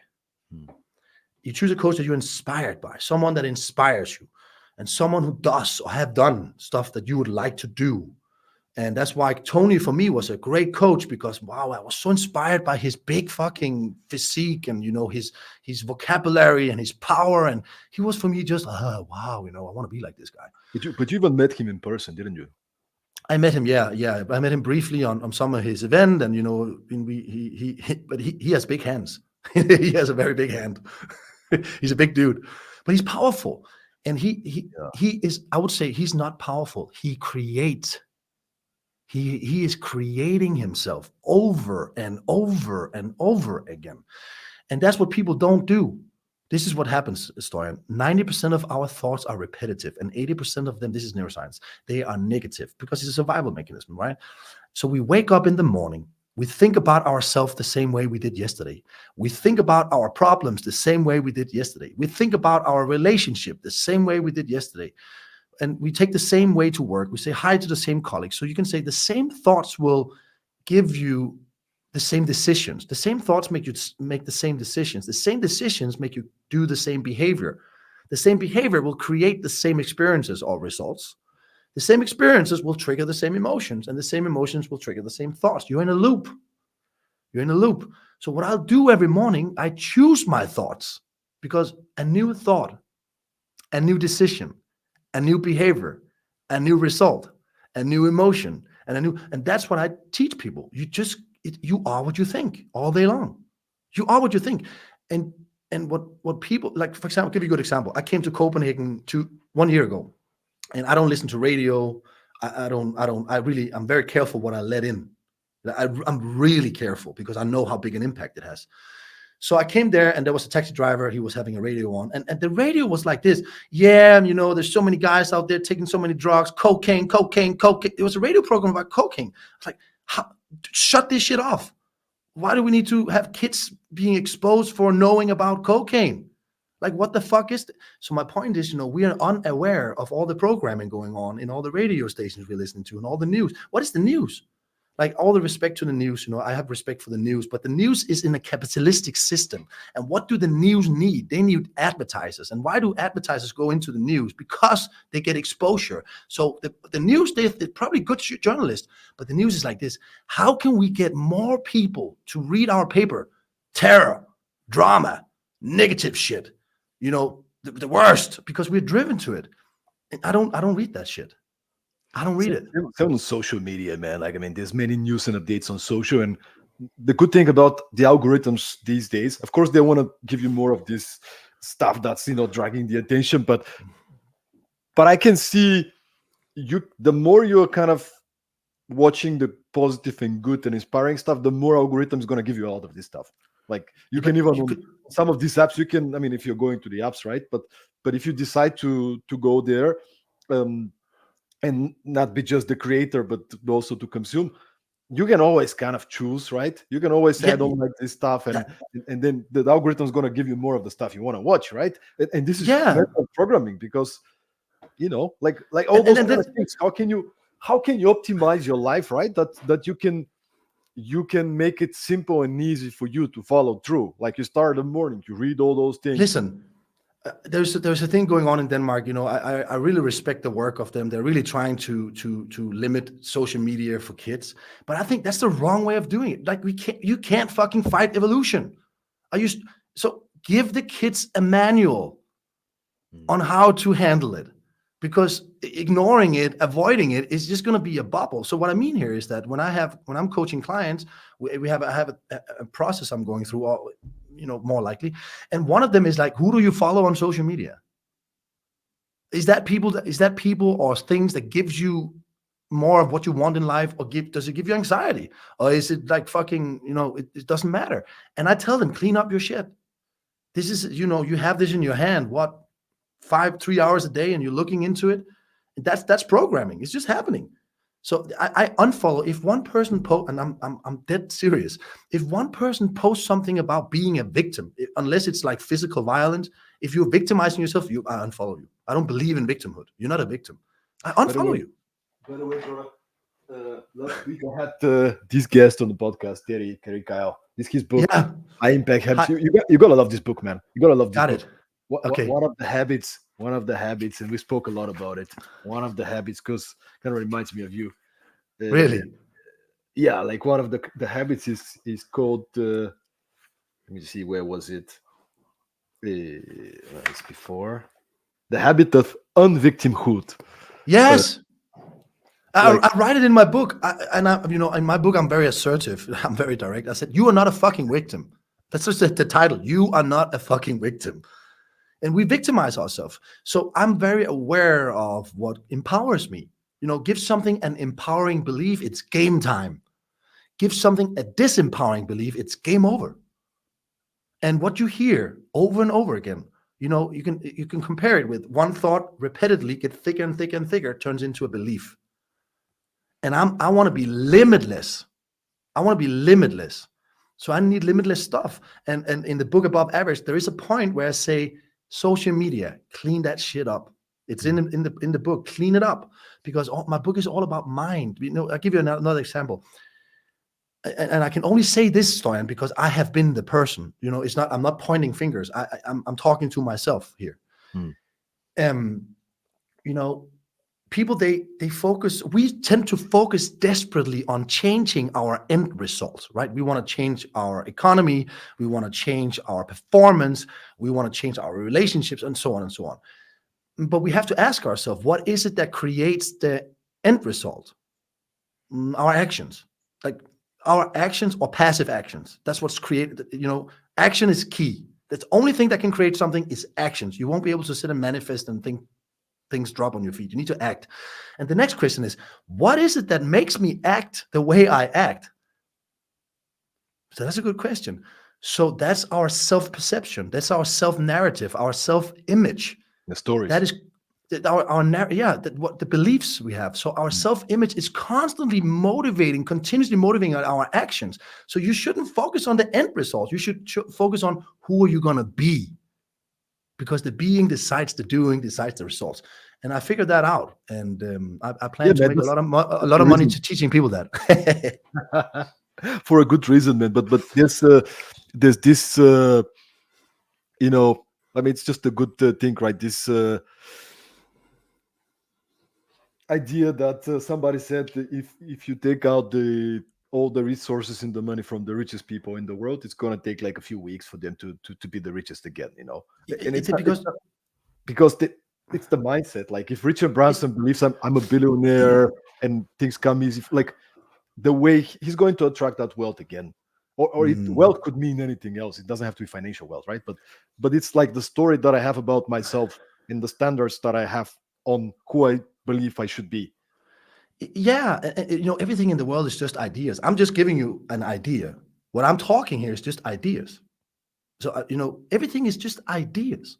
You choose a coach that you're inspired by, someone that inspires you, and someone who does or have done stuff that you would like to do. And that's why Tony, for me, was a great coach, because, wow, I was so inspired by his big fucking physique and, his vocabulary and his power. And he was, for me, just, wow, I want to be like this guy. But you even met him in person, didn't you? I met him, yeah. I met him briefly on some of his event, and but he has big hands. He has a very big hand. He's a big dude, but he's powerful. And he is. I would say he's not powerful. He creates. He is creating himself over and over and over again, and that's what people don't do. This is what happens, Storian. 90% of our thoughts are repetitive, and 80% of them, this is neuroscience, they are negative because it's a survival mechanism, right? So we wake up in the morning, we think about ourselves the same way we did yesterday. We think about our problems the same way we did yesterday. We think about our relationship the same way we did yesterday. And we take the same way to work. We say hi to the same colleagues. So you can say the same thoughts will give you the same decisions. The same thoughts make you make the same decisions. The same decisions make you do the same behavior. The same behavior will create the same experiences or results. The same experiences will trigger the same emotions, and the same emotions will trigger the same thoughts. You're in a loop. You're in a loop. So what I'll do every morning, I choose my thoughts, because a new thought, a new decision, a new behavior, a new result, a new emotion, and that's what I teach people. You are what you think all day long. You are what you think. And what people, like, for example, I'll give you a good example. I came to Copenhagen 1 year ago, and I don't listen to radio. I'm very careful what I let in. I'm really careful because I know how big an impact it has. So I came there, and there was a taxi driver. He was having a radio on, and the radio was like this. Yeah, there's so many guys out there taking so many drugs, cocaine. It was a radio program about cocaine. It's like, shut this shit off. Why do we need to have kids being exposed for knowing about cocaine? Like, what the fuck is So my point is, we are unaware of all the programming going on in all the radio stations we're listening to and all the news. What is the news? Like, all the respect to the news, I have respect for the news, but the news is in a capitalistic system. And what do the news need? They need advertisers. And why do advertisers go into the news? Because they get exposure. So the news, they're probably good journalists, but the news is like this. How can we get more people to read our paper? Terror, drama, negative shit, the worst, because we're driven to it. And I don't read that shit. I don't read it. Same on social media, man. Like, there's many news and updates on social, and the good thing about the algorithms these days, of course, they want to give you more of this stuff that's dragging the attention, but I can see the more you're kind of watching the positive and good and inspiring stuff, the more algorithms going to give you all of this stuff. Like, some of these apps, you can, if you're going to the apps, right? But if you decide to go there, and not be just the creator, but also to consume, you can always kind of choose, right? You can always say, I don't like this stuff, and then the algorithm is going to give you more of the stuff you want to watch, right? And this is mental programming, because like all those kind of things. How can you optimize your life, right? That you can make it simple and easy for you to follow through. Like, you start in the morning, you read all those things. Listen, there's a thing going on in Denmark. I really respect the work of them. They're really trying to limit social media for kids, but I think that's the wrong way of doing it. Like, you can't fucking fight evolution. So give the kids a manual on how to handle it, because ignoring it, avoiding it, is just going to be a bubble. So what I mean here is that when I'm coaching clients, I have a process I'm going through, more likely. And one of them is like, who do you follow on social media? Is that people or things that gives you more of what you want in life, or does it give you anxiety? Or is it like fucking, it doesn't matter. And I tell them, clean up your shit. This is, you have this in your hand, 3 hours a day, and you're looking into it. That's programming. It's just happening. So I unfollow if one person post, and I'm dead serious. If one person posts something about being a victim, unless it's like physical violence, if you're victimizing yourself, I unfollow you. I don't believe in victimhood. You're not a victim. I By the unfollow way, you. by the way, brother, last week I had this guest on the podcast, Terry Kyle. This is his book, Yeah, High Impact Habits. hi, You gotta love this book, man. You gotta love this got book. it. Okay, One of the habits, and we spoke a lot about it. One of the habits, because kind of reminds me of you. Uh, really. yeah, like one of the habits is called. Let me see, where was it? It's before the habit of unvictimhood. Uh, Yes, like I write it in my book, in my book, I'm very assertive. I'm very direct. I said, "You are not a fucking victim." That's just the title. You are not a fucking victim, and we victimize ourselves. So I'm very aware of what empowers me. Give something an empowering belief, it's game time. Give something a disempowering belief, it's game over. And what you hear over and over again, you can compare it with one thought repeatedly, get thicker and thicker and thicker, turns into a belief. And I want to be limitless. I want to be limitless. So I need limitless stuff. And in the book Above Average, there is a point where I say, social media, clean that shit up. It's in the book, clean it up, because my book is all about mind. I'll give you another example. And I can only say this, Stoyan, because I have been the person. I'm not pointing fingers. I'm talking to myself here. hmm. Um, you know, People, we tend to focus desperately on changing our end results, right? We want to change our economy, we want to change our performance, we want to change our relationships, and so on and so on. But we have to ask ourselves, what is it that creates the end result? Our actions, like our actions or passive actions. That's what's created. Action is key. That's the only thing that can create something is actions. You won't be able to sit and manifest and think things drop on your feet. You need to act. And the next question is, what is it that makes me act the way I act? So that's a good question. So that's our self-perception. That's our self-narrative, our self-image. The stories. That is what the beliefs we have. So our self-image is constantly continuously motivating our actions. So you shouldn't focus on the end result. You should focus on who are you going to be, because the being decides the doing, decides the results. And I figured that out, and I plan to man, make a that's lot the of money reason. to teaching people that. For a good reason, man. But there's this I mean, it's just a good thing, right? This idea that somebody said that if you take out all the resources and the money from the richest people in the world, it's gonna take like a few weeks for them to be the richest again, and it's Because not because it's the mindset. Like if Richard it, Branson believes I'm a billionaire and things come easy, like the way he's going to attract that wealth again, wealth could mean anything else. It doesn't have to be financial wealth, right? But it's like the story that I have about myself and the standards that I have on who I believe I should be. yeah, everything in the world is just ideas. I'm just giving you an idea. What I'm talking here is just ideas. So everything is just ideas,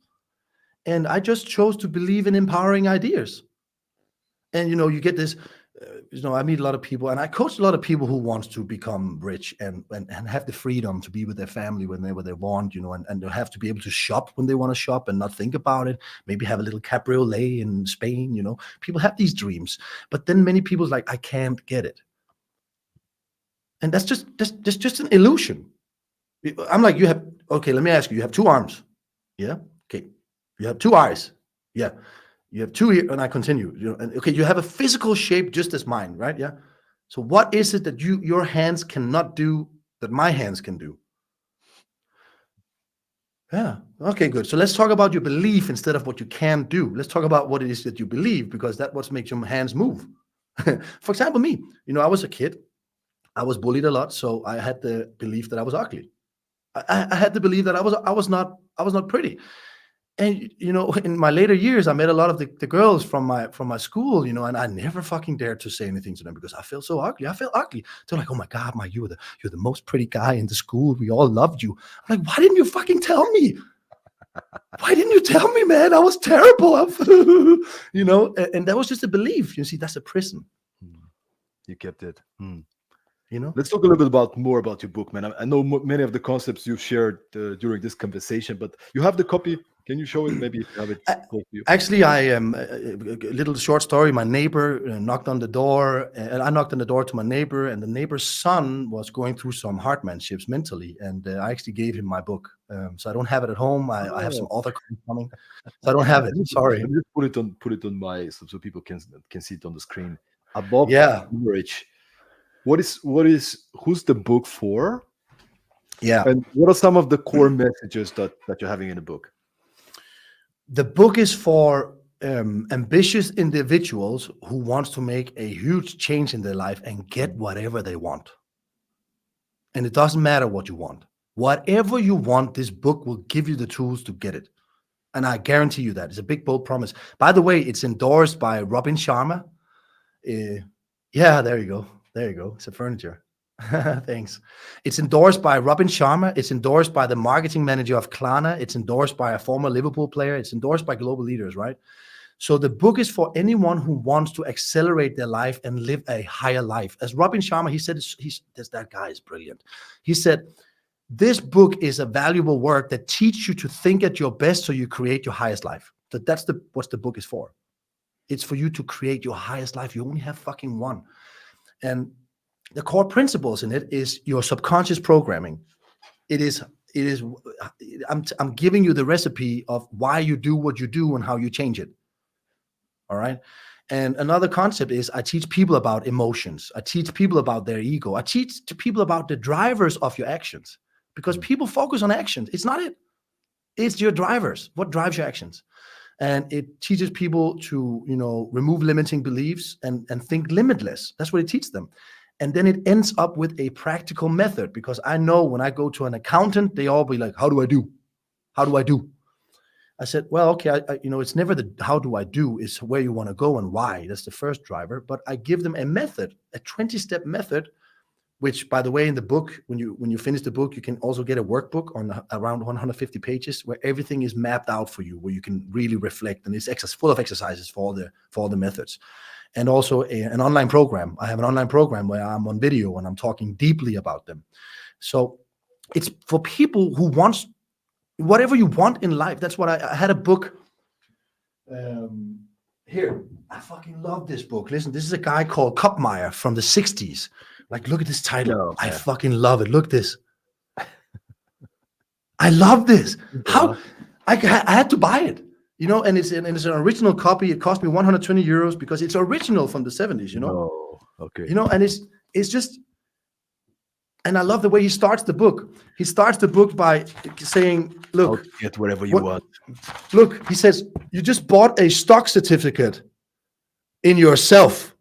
and I just chose to believe in empowering ideas. And you get this. I meet a lot of people, and I coach a lot of people who wants to become rich and have the freedom to be with their family whenever they want, and they have to be able to shop when they want to shop and not think about it. Maybe have a little cabriolet in Spain. People have these dreams, but then many people's like, I can't get it, and that's just an illusion. I'm like, okay, let me ask you have two arms, yeah, okay, you have two eyes, yeah, you have two ears, and I continue, and okay, you have a physical shape just as mine, right? Yeah. So what is it that your hands cannot do that my hands can do? Yeah. Okay, good. So let's talk about your belief instead of what you can do. Let's talk about what it is that you believe, because that's what makes your hands move. For example, me, I was a kid. I was bullied a lot, so I had the belief that I was ugly. I had the belief that I was not pretty. And in my later years, I met a lot of the girls from my school, and I never fucking dared to say anything to them because I felt so ugly. I felt ugly. They're like, "Oh my God, Mike, you're the most pretty guy in the school. We all loved you." I'm like, "Why didn't you fucking tell me? Why didn't you tell me, man? I was terrible." And that was just a belief. You see, that's a prison. You kept it. Hmm. You know. Let's talk a little bit more about your book, man. I know many of the concepts you shared during this conversation, but you have the copy. Can you show it? Maybe if you have it close to you. Actually, I am a little short story. My neighbor knocked on the door, and I knocked on the door to my neighbor, and the neighbor's son was going through some heartmanships mentally, and I actually gave him my book. So I don't have it at home. I have some Oh, author coming, so I don't have it. Sorry. let me just put it on my so people can see it on the screen. Above Yeah, average. Who's the book for? yeah. And what are some of the core messages that you're having in the book? The book is for ambitious individuals who wants to make a huge change in their life and get whatever they want. And it doesn't matter what you want. Whatever you want, this book will give you the tools to get it. And I guarantee you that. It's a big, bold promise. By the way, it's endorsed by Robin Sharma. Yeah, there you go. There you go. It's a furniture. Thanks. It's endorsed by Robin Sharma. It's endorsed by the marketing manager of Klarna. It's endorsed by a former Liverpool player. It's endorsed by global leaders, right? So the book is for anyone who wants to accelerate their life and live a higher life. As Robin Sharma, he said, that guy is brilliant. He said, this book is a valuable work that teaches you to think at your best so you create your highest life. That's what the book is for. It's for you to create your highest life. You only have fucking one. And the core principles in it is your subconscious programming. I'm giving you the recipe of why you do what you do and how you change it. All right. And another concept is I teach people about emotions. I teach people about their ego. I teach to people about the drivers of your actions, because people focus on actions. It's not it. It's your drivers. What drives your actions? And it teaches people to, remove limiting beliefs and think limitless. That's what it teaches them. And then it ends up with a practical method, because I know when I go to an accountant, they all be like, how do I do? How do I do? I said, well, okay, it's never the how do I do, is where you want to go and why. That's the first driver. But I give them a method, a 20-step method, which, by the way, in the book, when you finish the book, you can also get a workbook on around 150 pages where everything is mapped out for you, where you can really reflect, and it's full of exercises for all the methods. And also an online program. I have an online program where I'm on video and I'm talking deeply about them. So it's for people who wants whatever you want in life. That's what I had a book here. I fucking love this book. Listen, this is a guy called Kopmeyer from the 60s. Like, look at this title. No, I fucking love it. Look at this. I love this. How I had to buy it, and it's an original copy. It cost me 120 euros because it's original from the 70s, Oh, okay. And it's just, and I love the way he starts the book. He starts the book by saying, look, get whatever you want. Look, he says, you just bought a stock certificate in yourself.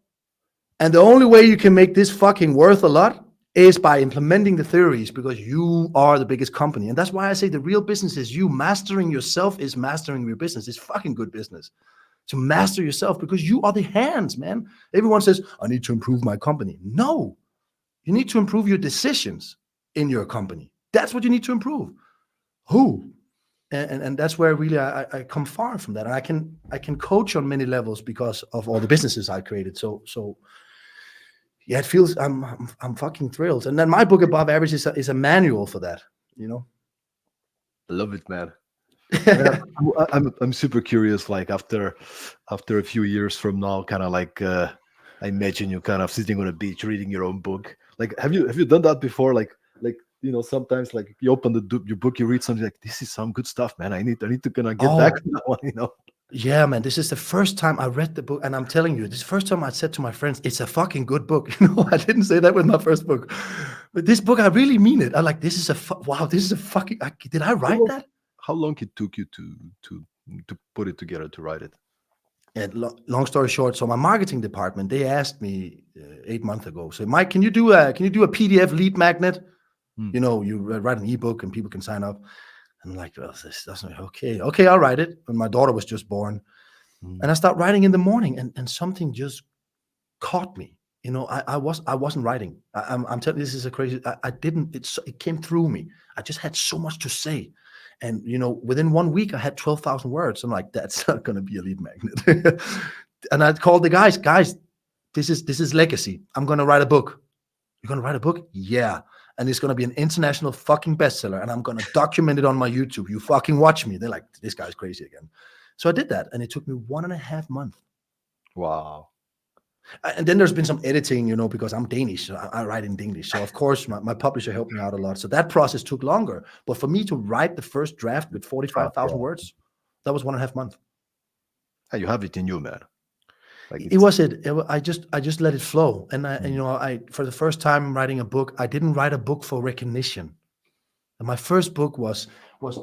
And the only way you can make this fucking worth a lot is by implementing the theories, because you are the biggest company. And that's why I say the real business is you. Mastering yourself is mastering your business. It's fucking good business to master yourself, because you are the hands, man. Everyone says, I need to improve my company. No, you need to improve your decisions in your company. That's what you need to improve. Who? And that's where really I come far from that. And I can coach on many levels because of all the businesses I created. So yeah, it feels I'm fucking thrilled. And then my book Above Average is a manual for that. I love it, man. Yeah, I'm super curious. Like after a few years from now, kind of like I imagine you kind of sitting on a beach reading your own book. Like, have you done that before? Like sometimes like you open your book, you read something like, this is some good stuff, man. I need to kind of get back to that one. Yeah, man, this is the first time I read the book, and I'm telling you, this is the first time I said to my friends, it's a fucking good book. I didn't say that with my first book, but this book, I really mean it. I'm like, this is wow, this is a fucking, did I write that? How long it took you to put it together, to write it? And long story short, so my marketing department, they asked me 8 months ago, so Mike, can you do a PDF lead magnet? You write an ebook and people can sign up. I'm like, well, this doesn't, okay, I'll write it. And my daughter was just born. And I start writing in the morning, and something just caught me. I wasn't writing. I'm telling you, this is a crazy, I didn't, it came through me. I just had so much to say. And, within 1 week, I had 12,000 words. I'm like, that's not going to be a lead magnet. And I called the guys, This is legacy. I'm going to write a book. You're going to write a book? Yeah. And it's going to be an international fucking bestseller. And I'm going to document it on my YouTube. You fucking watch me. They're like, this guy's crazy again. So I did that. And it took me 1.5 months. Wow. And then there's been some editing, because I'm Danish. So I write in English. So of course my publisher helped me out a lot. So that process took longer. But for me to write the first draft with 45,000 words, that was 1.5 months. Hey, you have it in you, man. Like I just let it flow. And I for the first time writing a book, I didn't write a book for recognition. And my first book was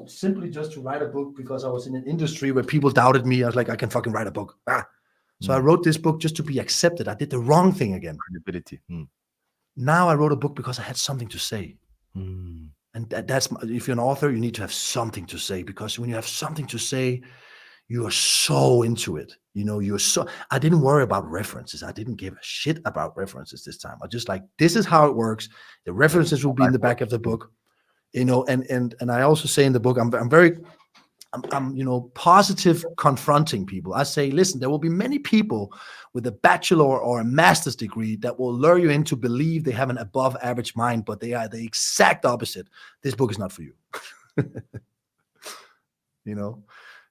simply just to write a book because I was in an industry where people doubted me. I was like, I can fucking write a book. So I wrote this book just to be accepted. I did the wrong thing again. Credibility. Now I wrote a book because I had something to say. And that's, if you're an author, you need to have something to say, because when you have something to say, you are so into it. I didn't worry about references. I didn't give a shit about references this time. I just this is how it works. The references will be in the back of the book, and I also say in the book, I'm very positive confronting people. I say, listen, there will be many people with a bachelor or a master's degree that will lure you in to believe they have an above average mind, but they are the exact opposite. This book is not for you.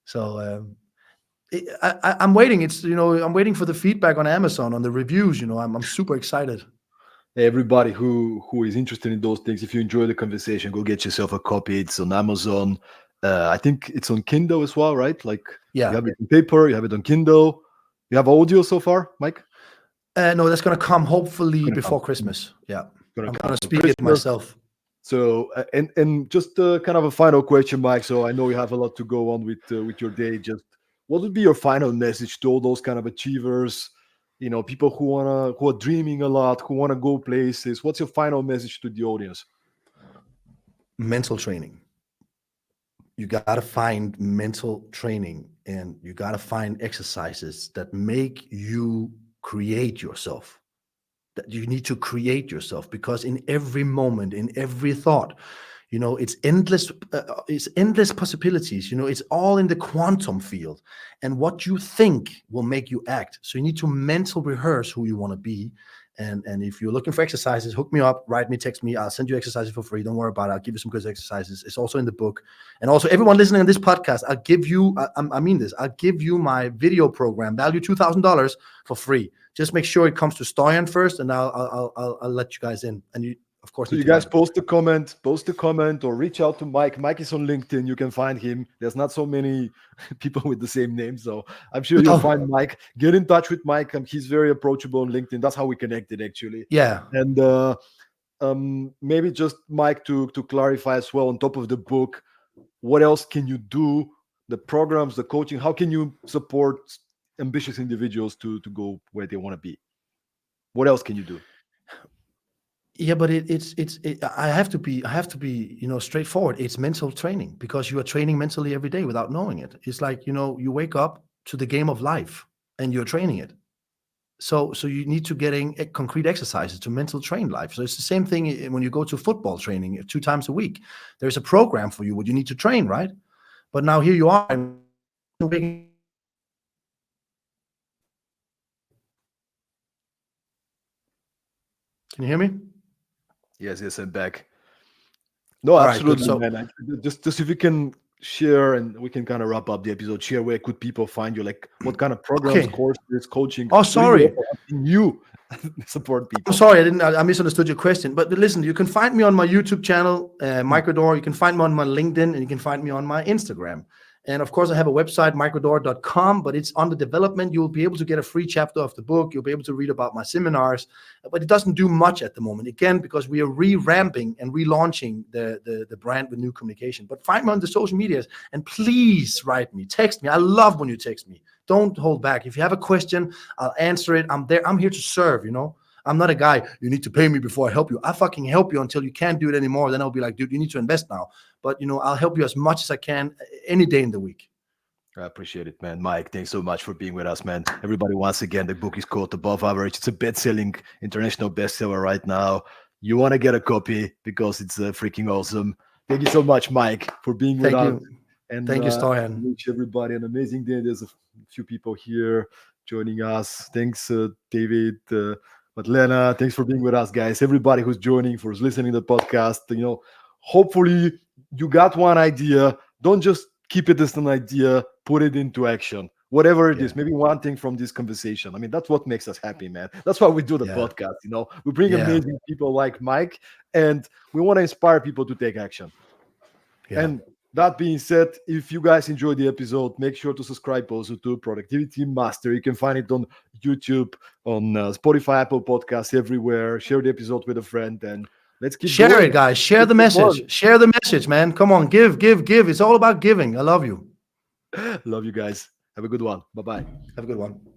So I'm waiting. I'm waiting for the feedback on Amazon, on the reviews. I'm super excited. Everybody who is interested in those things, if you enjoy the conversation, go get yourself a copy. It's on Amazon. I think it's on Kindle as well, right? You have it on paper, you have it on Kindle. You have audio so far, Mike? No, that's going to come hopefully before Christmas. Yeah, I'm going to speak it myself. So, and just kind of a final question, Mike. So I know you have a lot to go on with your day. Just what would be your final message to all those kind of achievers? People who are dreaming a lot, who want to go places. What's your final message to the audience? Mental training. You got to find mental training, and you got to find exercises that make you create yourself. That you need to create yourself, because in every moment, in every thought, it's endless. It's endless possibilities. It's all in the quantum field, and what you think will make you act. So you need to mental rehearse who you want to be. And if you're looking for exercises, hook me up, write me, text me. I'll send you exercises for free. Don't worry about it. I'll give you some good exercises. It's also in the book. And also, everyone listening on this podcast, I'll give you, I mean this, I'll give you my video program, value $2,000 for free. Just make sure it comes to Stoyan first, and I'll let you guys in. And you, of course, so you guys post a comment or reach out to Mike. Mike is on LinkedIn. You can find him. There's not so many people with the same name, so I'm sure you'll find Mike. Get in touch with Mike. He's very approachable on LinkedIn. That's how we connected, actually. Yeah. And maybe just Mike to clarify as well, on top of the book, what else can you do? The programs, the coaching. How can you support ambitious individuals to go where they want to be? What else can you do? Yeah, but I have to be, straightforward. It's mental training, because you are training mentally every day without knowing it. It's like, you wake up to the game of life and you're training it. So you need to getting concrete exercises to mental train life. So it's the same thing when you go to football training 2 times a week. There's a program for you what you need to train, right? But now here you are. Can you hear me? Yes, I'm back. No, all absolutely, right, man. Just if you can share, and we can kind of wrap up the episode. Share where could people find you? Like, what kind of programs, courses, coaching? Oh, sorry. You support people. I'm sorry, I misunderstood your question. But listen, you can find me on my YouTube channel, Mike Radoor. You can find me on my LinkedIn, and you can find me on my Instagram. And of course, I have a website, mikerador.com, but it's under development. You'll be able to get a free chapter of the book. You'll be able to read about my seminars, but it doesn't do much at the moment. Again, because we are re-ramping and relaunching the brand with new communication. But find me on the social medias, and please write me, text me. I love when you text me. Don't hold back. If you have a question, I'll answer it. I'm there. I'm here to serve, I'm not a guy, you need to pay me before I help you. I fucking help you until you can't do it anymore. Then I'll be like, dude, you need to invest now. But, I'll help you as much as I can any day in the week. I appreciate it, man. Mike, thanks so much for being with us, man. Everybody, once again, the book is called Above Average. It's a best-selling international bestseller right now. You want to get a copy because it's freaking awesome. Thank you so much, Mike, for being with us. And thank you, Stoyan. Wish everybody an amazing day. There's a few people here. joining us. Thanks, David, Madlena. Thanks for being with us, guys. Everybody who's joining, for listening to the podcast. Hopefully you got one idea. Don't just keep it as an idea. Put it into action. Whatever it Yeah. is, maybe one thing from this conversation. I mean, that's what makes us happy, man. That's why we do the Yeah. podcast. We bring Yeah. amazing people like Mike, and we want to inspire people to take action. Yeah. And that being said, if you guys enjoyed the episode, make sure to subscribe also to Productivity Master. You can find it on YouTube, on Spotify, Apple Podcasts, everywhere. Share the episode with a friend, and let's keep Share going. it, guys. Share Let's the keep message. going. Share the message, man. Come on, give. It's all about giving. I love you. Love you guys. Have a good one. Bye-bye. Have a good one.